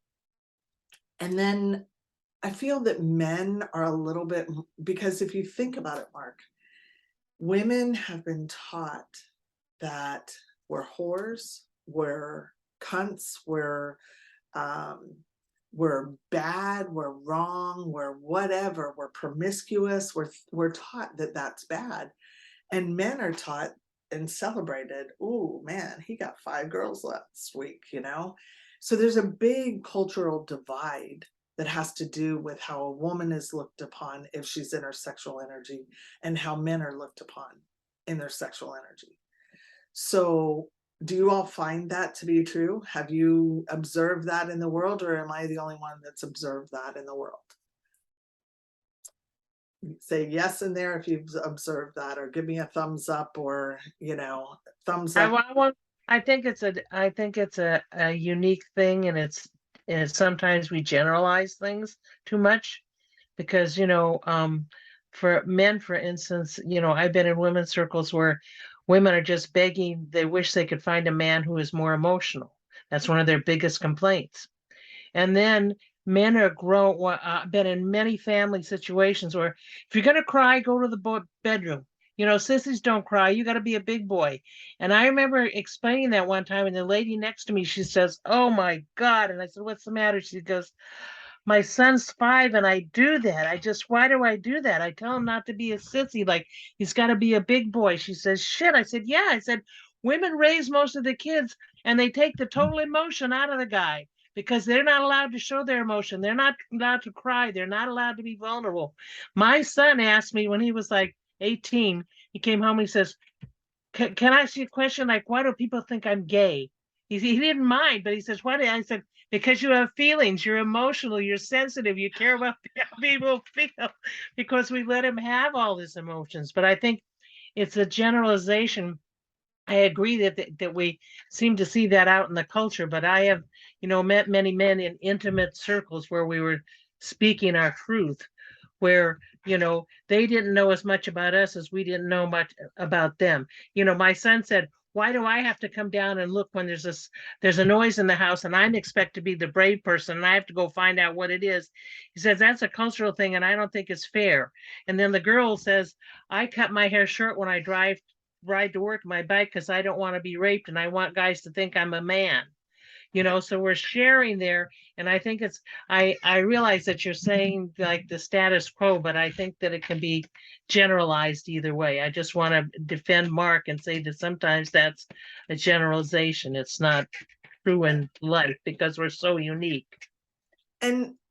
then I feel that men are a little bit, because if you think about it, Mark, women have been taught that we're whores, we're cunts, we're bad, we're wrong, we're whatever, we're promiscuous, we're taught that that's bad. And men are taught and celebrated, oh man, he got 5 girls last week, So there's a big cultural divide that has to do with how a woman is looked upon if she's in her sexual energy, and how men are looked upon in their sexual energy. So do you all find that to be true? Have you observed that in the world, or am I the only one that's observed that in the world? say yes in there if you've observed that, or give me a thumbs up, or, thumbs I, up. wa- I want, I think it's a unique thing, and it's sometimes we generalize things too much because, for men, for instance, I've been in women's circles where women are just begging, they wish they could find a man who is more emotional. That's one of their biggest complaints. And then men are been in many family situations where if you're going to cry, go to the bedroom. Sissies don't cry. You got to be a big boy. And I remember explaining that one time, and the lady next to me, she says, "Oh my God." And I said, "What's the matter?" She goes, "My son's 5 and I do that. Why do I do that? I tell him not to be a sissy. Like, he's got to be a big boy." She says, "Shit." I said, "Yeah." I said, "Women raise most of the kids and they take the total emotion out of the guy because they're not allowed to show their emotion. They're not allowed to cry. They're not allowed to be vulnerable." My son asked me when he was like 18, he came home, he says, can I ask you a question? Like, why do people think I'm gay?" He didn't mind, but he says, "Why?" I said, "Because you have feelings, you're emotional, you're sensitive, you care about how people feel," because we let him have all these emotions. But I think it's a generalization. I agree that we seem to see that out in the culture, but I have, met many men in intimate circles where we were speaking our truth, where they didn't know as much about us as we didn't know much about them. My son said, "Why do I have to come down and look when there's a noise in the house and I'm expected to be the brave person and I have to go find out what it is?" He says, "That's a cultural thing and I don't think it's fair." And then the girl says, "I cut my hair short when I ride to work my bike because I don't want to be raped and I want guys to think I'm a man." So we're sharing there. And I think I realize that you're saying like the status quo, but I think that it can be generalized either way. I just want to defend Mark and say that sometimes that's a generalization. It's not true in life because we're so unique.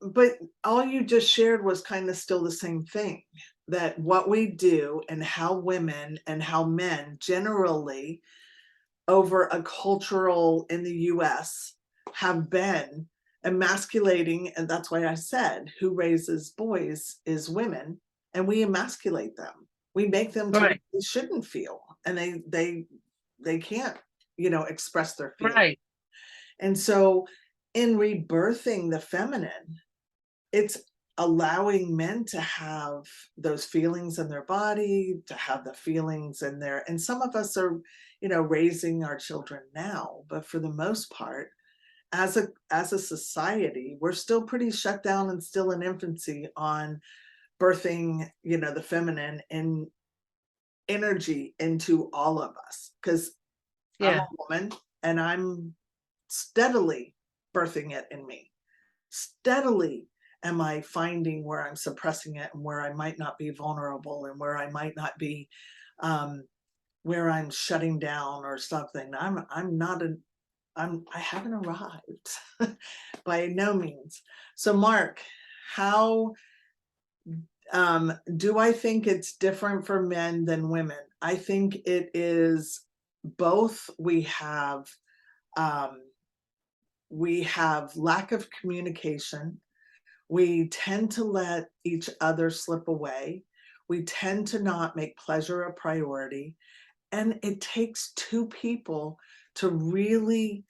But all you just shared was kind of still the same thing, that what we do and how women and how men generally over a cultural in the US have been emasculating. And that's why I said who raises boys is women, and we emasculate them. We make them to Right. they shouldn't feel, and they can't, express their feelings. Right. And so in rebirthing the feminine, it's allowing men to have those feelings in their body, to have the feelings in there. And some of us are, raising our children now, but for the most part, as a society, we're still pretty shut down and still in infancy on birthing, the feminine and energy into all of us. Because I'm Yeah. a woman and I'm steadily birthing it in me. Steadily am I finding where I'm suppressing it and where I might not be vulnerable and where I might not be, where I'm shutting down or something. I haven't arrived by no means. So Mark, how do I think it's different for men than women? I think it is both. We have lack of communication. We tend to let each other slip away. We tend to not make pleasure a priority. And it takes two people to really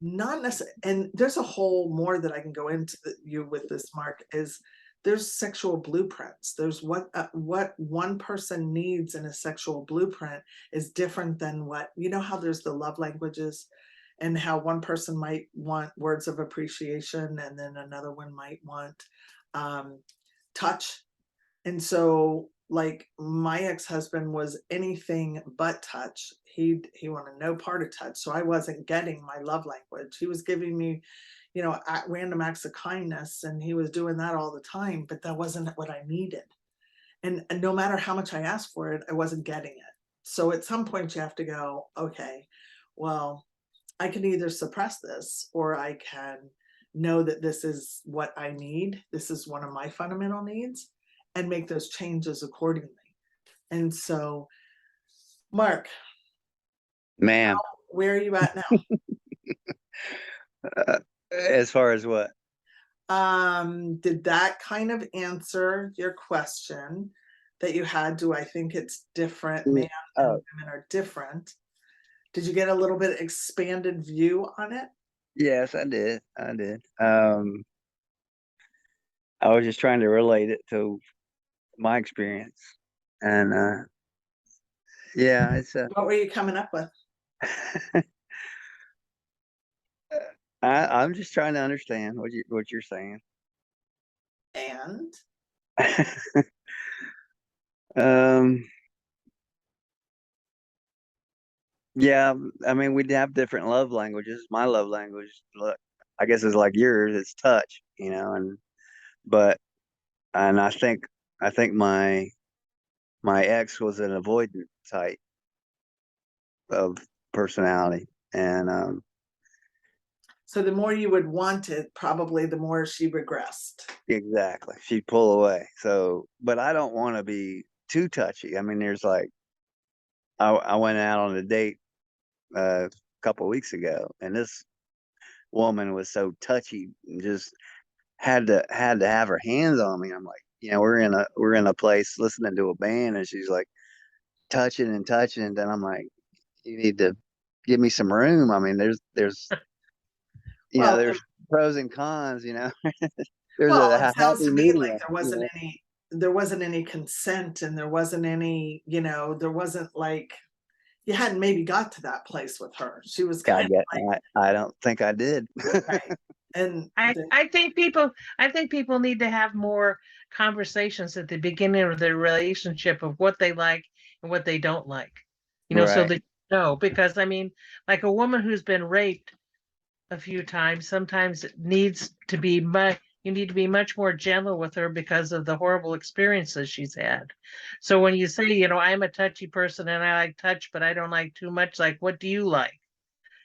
not necessarily, and there's a whole more that I can go into you with this, Mark, is there's sexual blueprints. There's what one person needs in a sexual blueprint is different than what, how there's the love languages and how one person might want words of appreciation and then another one might want touch. And so like my ex-husband was anything but touch. He wanted no part of touch. So I wasn't getting my love language. He was giving me, random acts of kindness, and he was doing that all the time, but that wasn't what I needed. And no matter how much I asked for it, I wasn't getting it. So at some point you have to go, okay, well, I can either suppress this or I can know that this is what I need. This is one of my fundamental needs and make those changes accordingly. And so, Mark, Ma'am, where are you at now? as far as what? Did that kind of answer your question that you had? Do I think it's different? Yeah. Men and Oh, women are different. Did you get a little bit expanded view on it? yes, I did. I did. I was just trying to relate it to my experience. And yeah, it's What were you coming up with? I'm just trying to understand what you're saying. And Um, yeah, I mean, we'd have different love languages. My love language, look, I guess is like yours, it's touch, you know, but and I think my ex was an avoidant type of personality. And so the more you would want it, probably the more she regressed. exactly, she'd pull away. So, but I don't want to be too touchy. I mean, there's like I went out on a date a couple weeks ago, and this woman was so touchy and just had to have her hands on me. I'm like, you know, we're in a place listening to a band, and she's like touching and touching, and then I'm like, you need to give me some room. I mean, there's you know, Well, there's pros and cons, you know. There's well, a it sounds happy to me like medium, you know. there wasn't any consent, and there wasn't any, there wasn't like you hadn't maybe got to that place with her. She was I kind of get like, I don't think I did. right. And I think people need to have more conversations at the beginning of their relationship of what they like and what they don't like. You know, so Right. that you know, because I mean, like a woman who's been raped a few times sometimes it needs to be you need to be much more gentle with her because of the horrible experiences she's had. So when you say, you know, I'm a touchy person and I like touch, but I don't like too much, like what do you like?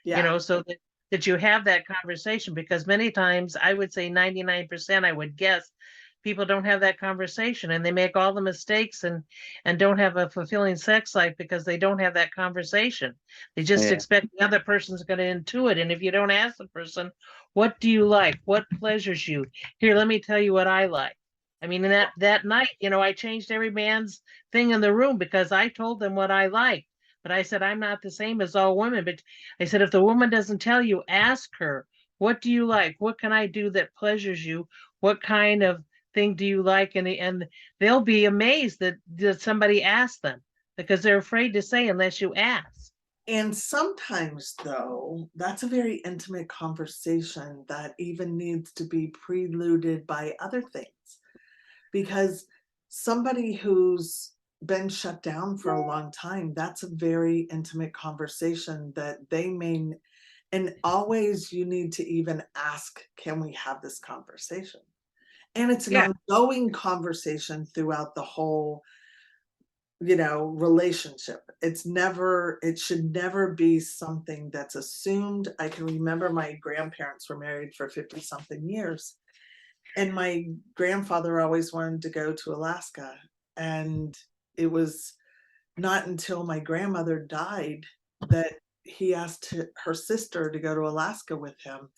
You yeah, know, so that you have that conversation, because many times I would say 99% I would guess people don't have that conversation and they make all the mistakes and don't have a fulfilling sex life because they don't have that conversation. They just Yeah. expect the other person's going to intuit, and if you don't ask the person, what do you like, what pleasures you, here, let me tell you what I like. I mean, that night, you know, I changed every man's thing in the room because I told them what I liked. But I said, I'm not the same as all women. But I said, if the woman doesn't tell you, ask her, what do you like? What can I do that pleasures you? What kind of thing do you like? And they'll be amazed that somebody asked them, because they're afraid to say unless you ask. and sometimes though, that's a very intimate conversation that even needs to be preluded by other things, because somebody who's been shut down for a long time, that's a very intimate conversation that they may, and always you need to even ask, can we have this conversation? And it's an Yeah. ongoing conversation throughout the whole, relationship. It should never be something that's assumed. I can remember my grandparents were married for 50 something years, and my grandfather always wanted to go to Alaska. And it was not until my grandmother died that he asked her sister to go to Alaska with him,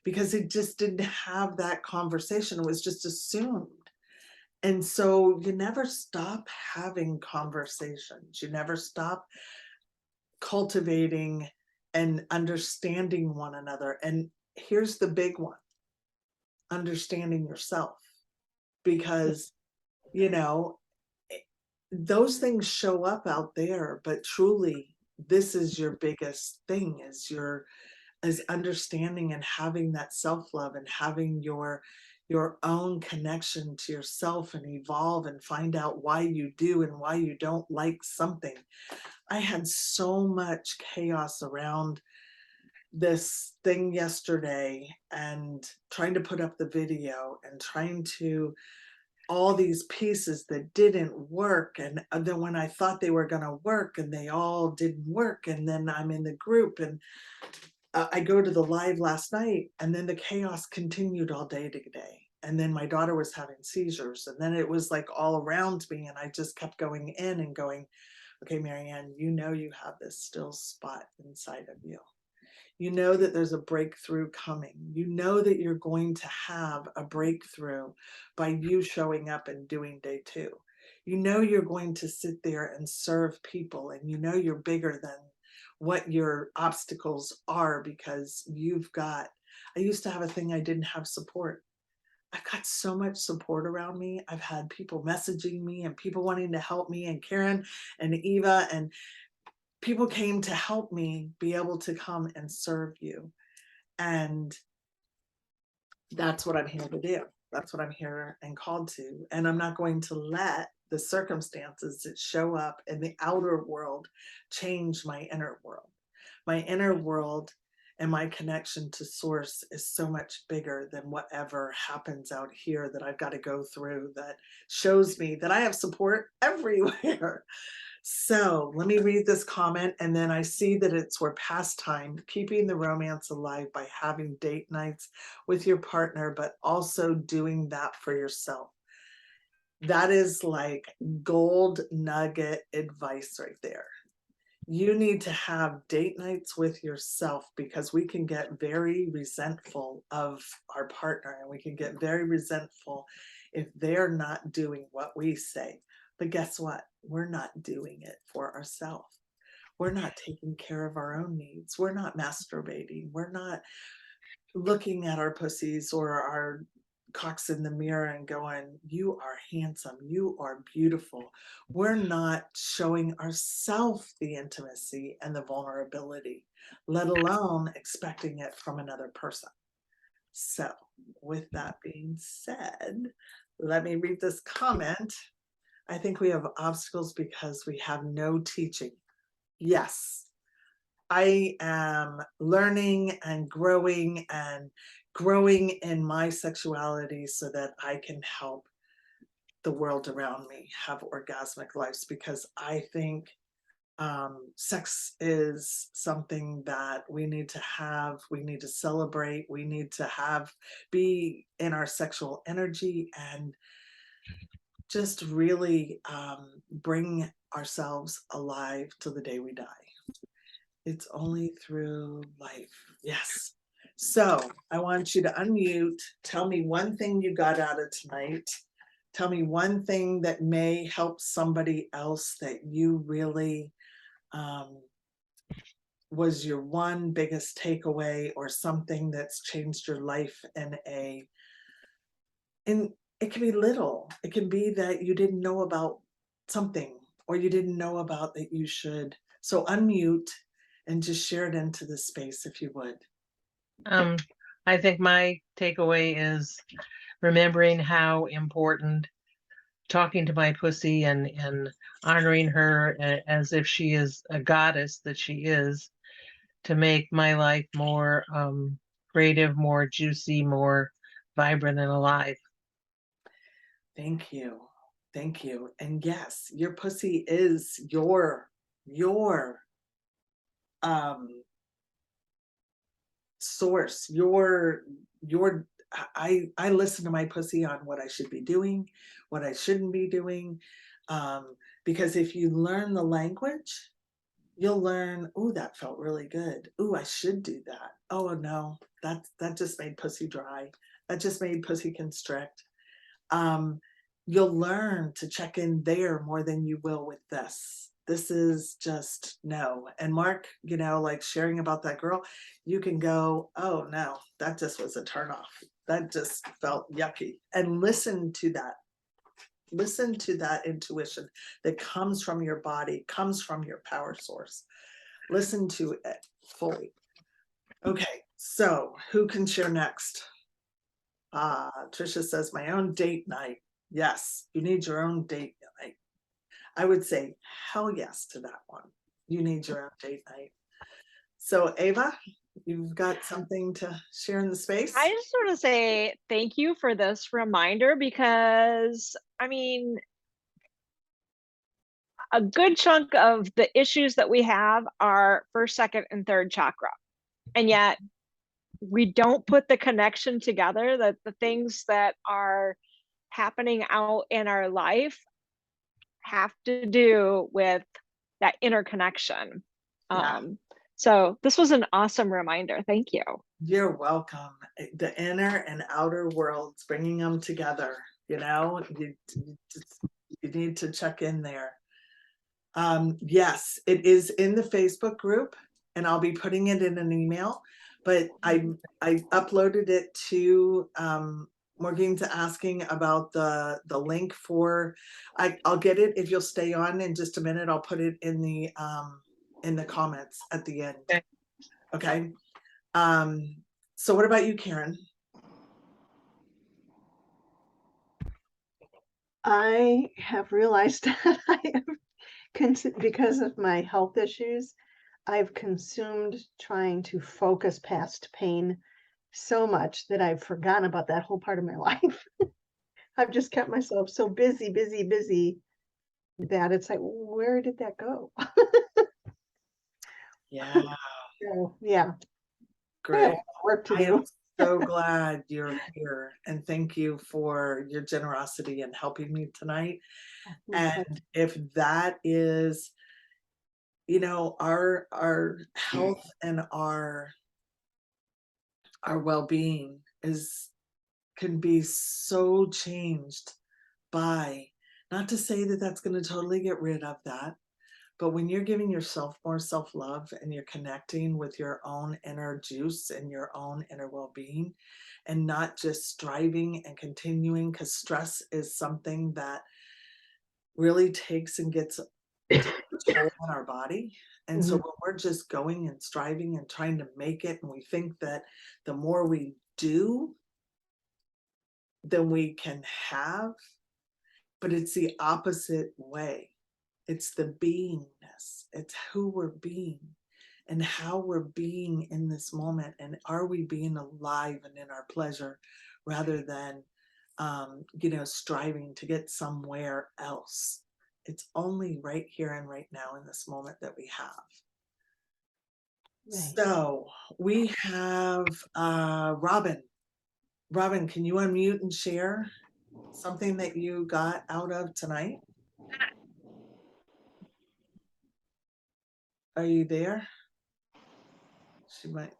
because he just didn't have that conversation. It was just assumed. And so you never stop having conversations. You never stop cultivating and understanding one another. And here's the big one: understanding yourself. Because, you know, those things show up out there, but truly, this is your biggest thing: is understanding and having that self-love and having your own connection to yourself, and evolve and find out why you do and why you don't like something. I had so much chaos around this thing yesterday, and trying to put up the video and trying to all these pieces that didn't work, and then when I thought they were going to work and they all didn't work, and then I'm in the group, and I go to the live last night, and then the chaos continued all day today. And then my daughter was having seizures, and then it was like all around me, and I just kept going in and going, okay, Marianne, you have this still spot inside of you. You know that there's a breakthrough coming. You know that you're going to have a breakthrough by you showing up and doing day 2. You know you're going to sit there and serve people, and you know you're bigger than what your obstacles are, because you've got, I used to have a thing, I didn't have support. I've got so much support around me. I've had people messaging me and people wanting to help me, and Karen and Eva, and people came to help me be able to come and serve you. And that's what I'm here to do. That's what I'm here and called to. And I'm not going to let the circumstances that show up in the outer world change my inner world. My inner world and my connection to source is so much bigger than whatever happens out here that I've got to go through, that shows me that I have support everywhere. So let me read this comment, and then I see that it's we're past time, keeping the romance alive by having date nights with your partner, but also doing that for yourself. That is like gold nugget advice right there. You need to have date nights with yourself, because we can get very resentful of our partner, and we can get very resentful if they're not doing what we say. But guess what? We're not doing it for ourselves. We're not taking care of our own needs. We're not masturbating. We're not looking at our pussies or our cocks in the mirror and going, you are handsome, you are beautiful. We're not showing ourselves the intimacy and the vulnerability, let alone expecting it from another person. So with that being said, let me read this comment. I think we have obstacles because we have no teaching. Yes, I am learning and growing in my sexuality so that I can help the world around me have orgasmic lives, because I think sex is something that we need to have, we need to celebrate, we need to have, be in our sexual energy, and just really bring ourselves alive till the day we die. It's only through life. Yes. So I want you to unmute. Tell me one thing you got out of tonight. Tell me one thing that may help somebody else that you really was your one biggest takeaway, or something that's changed your life in it can be little. It can be that you didn't know about something, or you didn't know about that you should. So unmute and just share it into the space if you would. I think my takeaway is remembering how important talking to my pussy and honoring her as if she is a goddess that she is, to make my life more creative, more juicy, more vibrant and alive. Thank you. Thank you. And yes, your pussy is your source, I listen to my pussy on what I should be doing, what I shouldn't be doing. Because if you learn the language, you'll learn, oh, that felt really good. Oh, I should do that. Oh no, that just made pussy dry. That just made pussy constrict. You'll learn to check in there more than you will with this. This is just no. And Mark, like sharing about that girl, you can go, oh no, that just was a turnoff. That just felt yucky. And listen to that. Listen to that intuition that comes from your body, comes from your power source. Listen to it fully. Okay, so who can share next? Trisha says, my own date night. Yes, you need your own date night. I would say hell yes to that one. You need your own date night. So Ava, you've got something to share in the space? I just want to say thank you for this reminder, because I mean, a good chunk of the issues that we have are first, second, and third chakra. And yet we don't put the connection together, that the things that are happening out in our life have to do with that interconnection. Yeah. So this was an awesome reminder. Thank you. You're welcome. The inner and outer worlds, bringing them together, you know, you need to check in there. Yes, it is in the Facebook group, and I'll be putting it in an email, but I uploaded it to Morgan's asking about the link for, I'll get it if you'll stay on in just a minute. I'll put it in the comments at the end. Okay. Okay. So what about you, Karen? I have realized that I have, because of my health issues, I've consumed trying to focus past pain so much that I've forgotten about that whole part of my life. I've just kept myself so busy that it's like, where did that go? Yeah, So, yeah, great. work to I am do. so glad you're here, and thank you for your generosity in helping me tonight. And if that is, you know, our health and our well-being can be so changed by, not to say that that's going to totally get rid of that, but when you're giving yourself more self-love and you're connecting with your own inner juice and your own inner well-being, and not just striving and continuing, because stress is something that really takes and gets a toll on our body. And so when we're just going and striving and trying to make it, and we think that the more we do, then we can have, but it's the opposite way. It's the beingness. It's who we're being and how we're being in this moment. And are we being alive and in our pleasure rather than, you know, striving to get somewhere else? It's only right here and right now in this moment that we have. Right. So we have Robin. Robin, can you unmute and share something that you got out of tonight? Are you there? She might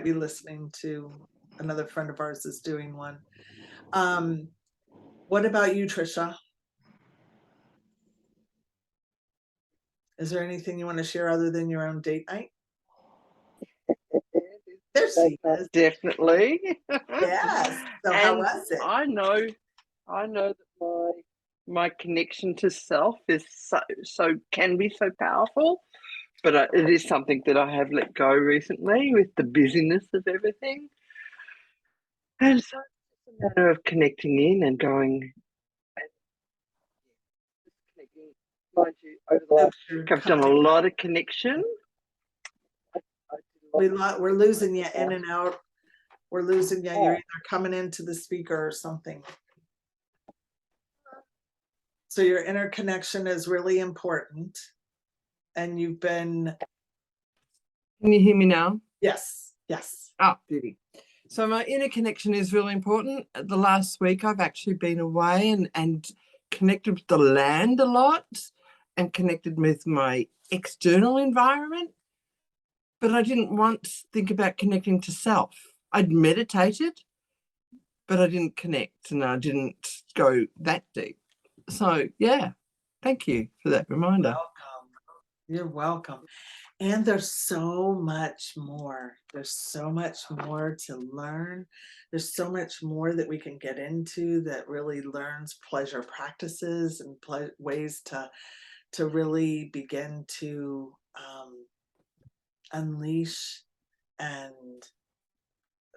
be listening to another friend of ours is doing one. What about you, Trisha? Is there anything you want to share other than your own date night? There she is. Definitely. Yes. So how And was it? I know that my connection to self is so can be so powerful, but it is something that I have let go recently with the busyness of everything. And so it's a matter of connecting in and going. Mind you, over the last week, I've done a lot of connection. We're losing you in and out. We're losing you. You're either coming into the speaker or something. So your interconnection is really important. And you've been. Can you hear me now? Yes. Yes. Oh, beauty. So my inner connection is really important. The last week I've actually been away and connected with the land a lot and connected with my external environment. But I didn't once think about connecting to self. I'd meditated, but I didn't connect and I didn't go that deep. So yeah, thank you for that reminder. Welcome. You're welcome. And there's so much more. There's so much more to learn. There's so much more that we can get into that really learns pleasure practices and ways to really begin to unleash and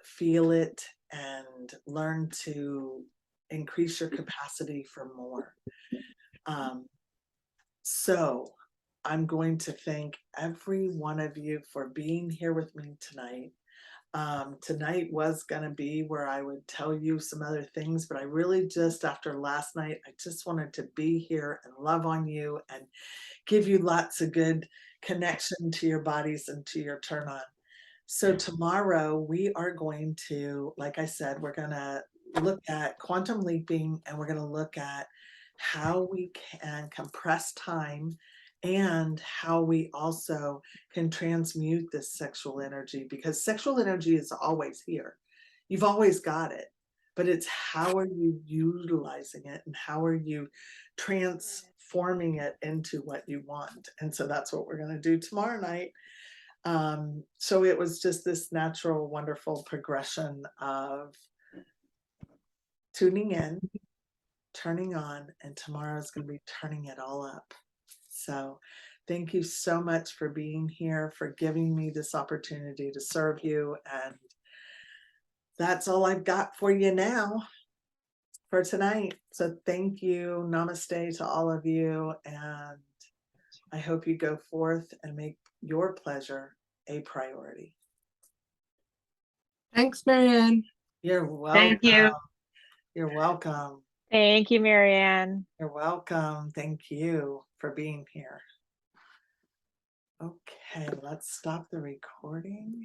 feel it and learn to increase your capacity for more. So I'm going to thank every one of you for being here with me tonight. Tonight was going to be where I would tell you some other things, but I really just, after last night, I just wanted to be here and love on you and give you lots of good connection to your bodies and to your turn on. So tomorrow we are going to, like I said, we're going to look at quantum leaping, and we're going to look at how we can compress time and how we also can transmute this sexual energy, because sexual energy is always here. You've always got it, but it's how are you utilizing it and how are you transforming it into what you want. And so that's what we're going to do tomorrow night. So it was just this natural, wonderful progression of tuning in, turning on, and tomorrow is going to be turning it all up. So thank you so much for being here, for giving me this opportunity to serve you. And that's all I've got for you now for tonight. So thank you. Namaste to all of you. And I hope you go forth and make your pleasure a priority. Thanks, Marianne. You're welcome. Thank you. You're welcome. Thank you, Marianne. You're welcome. Thank you for being here. Okay, let's stop the recording.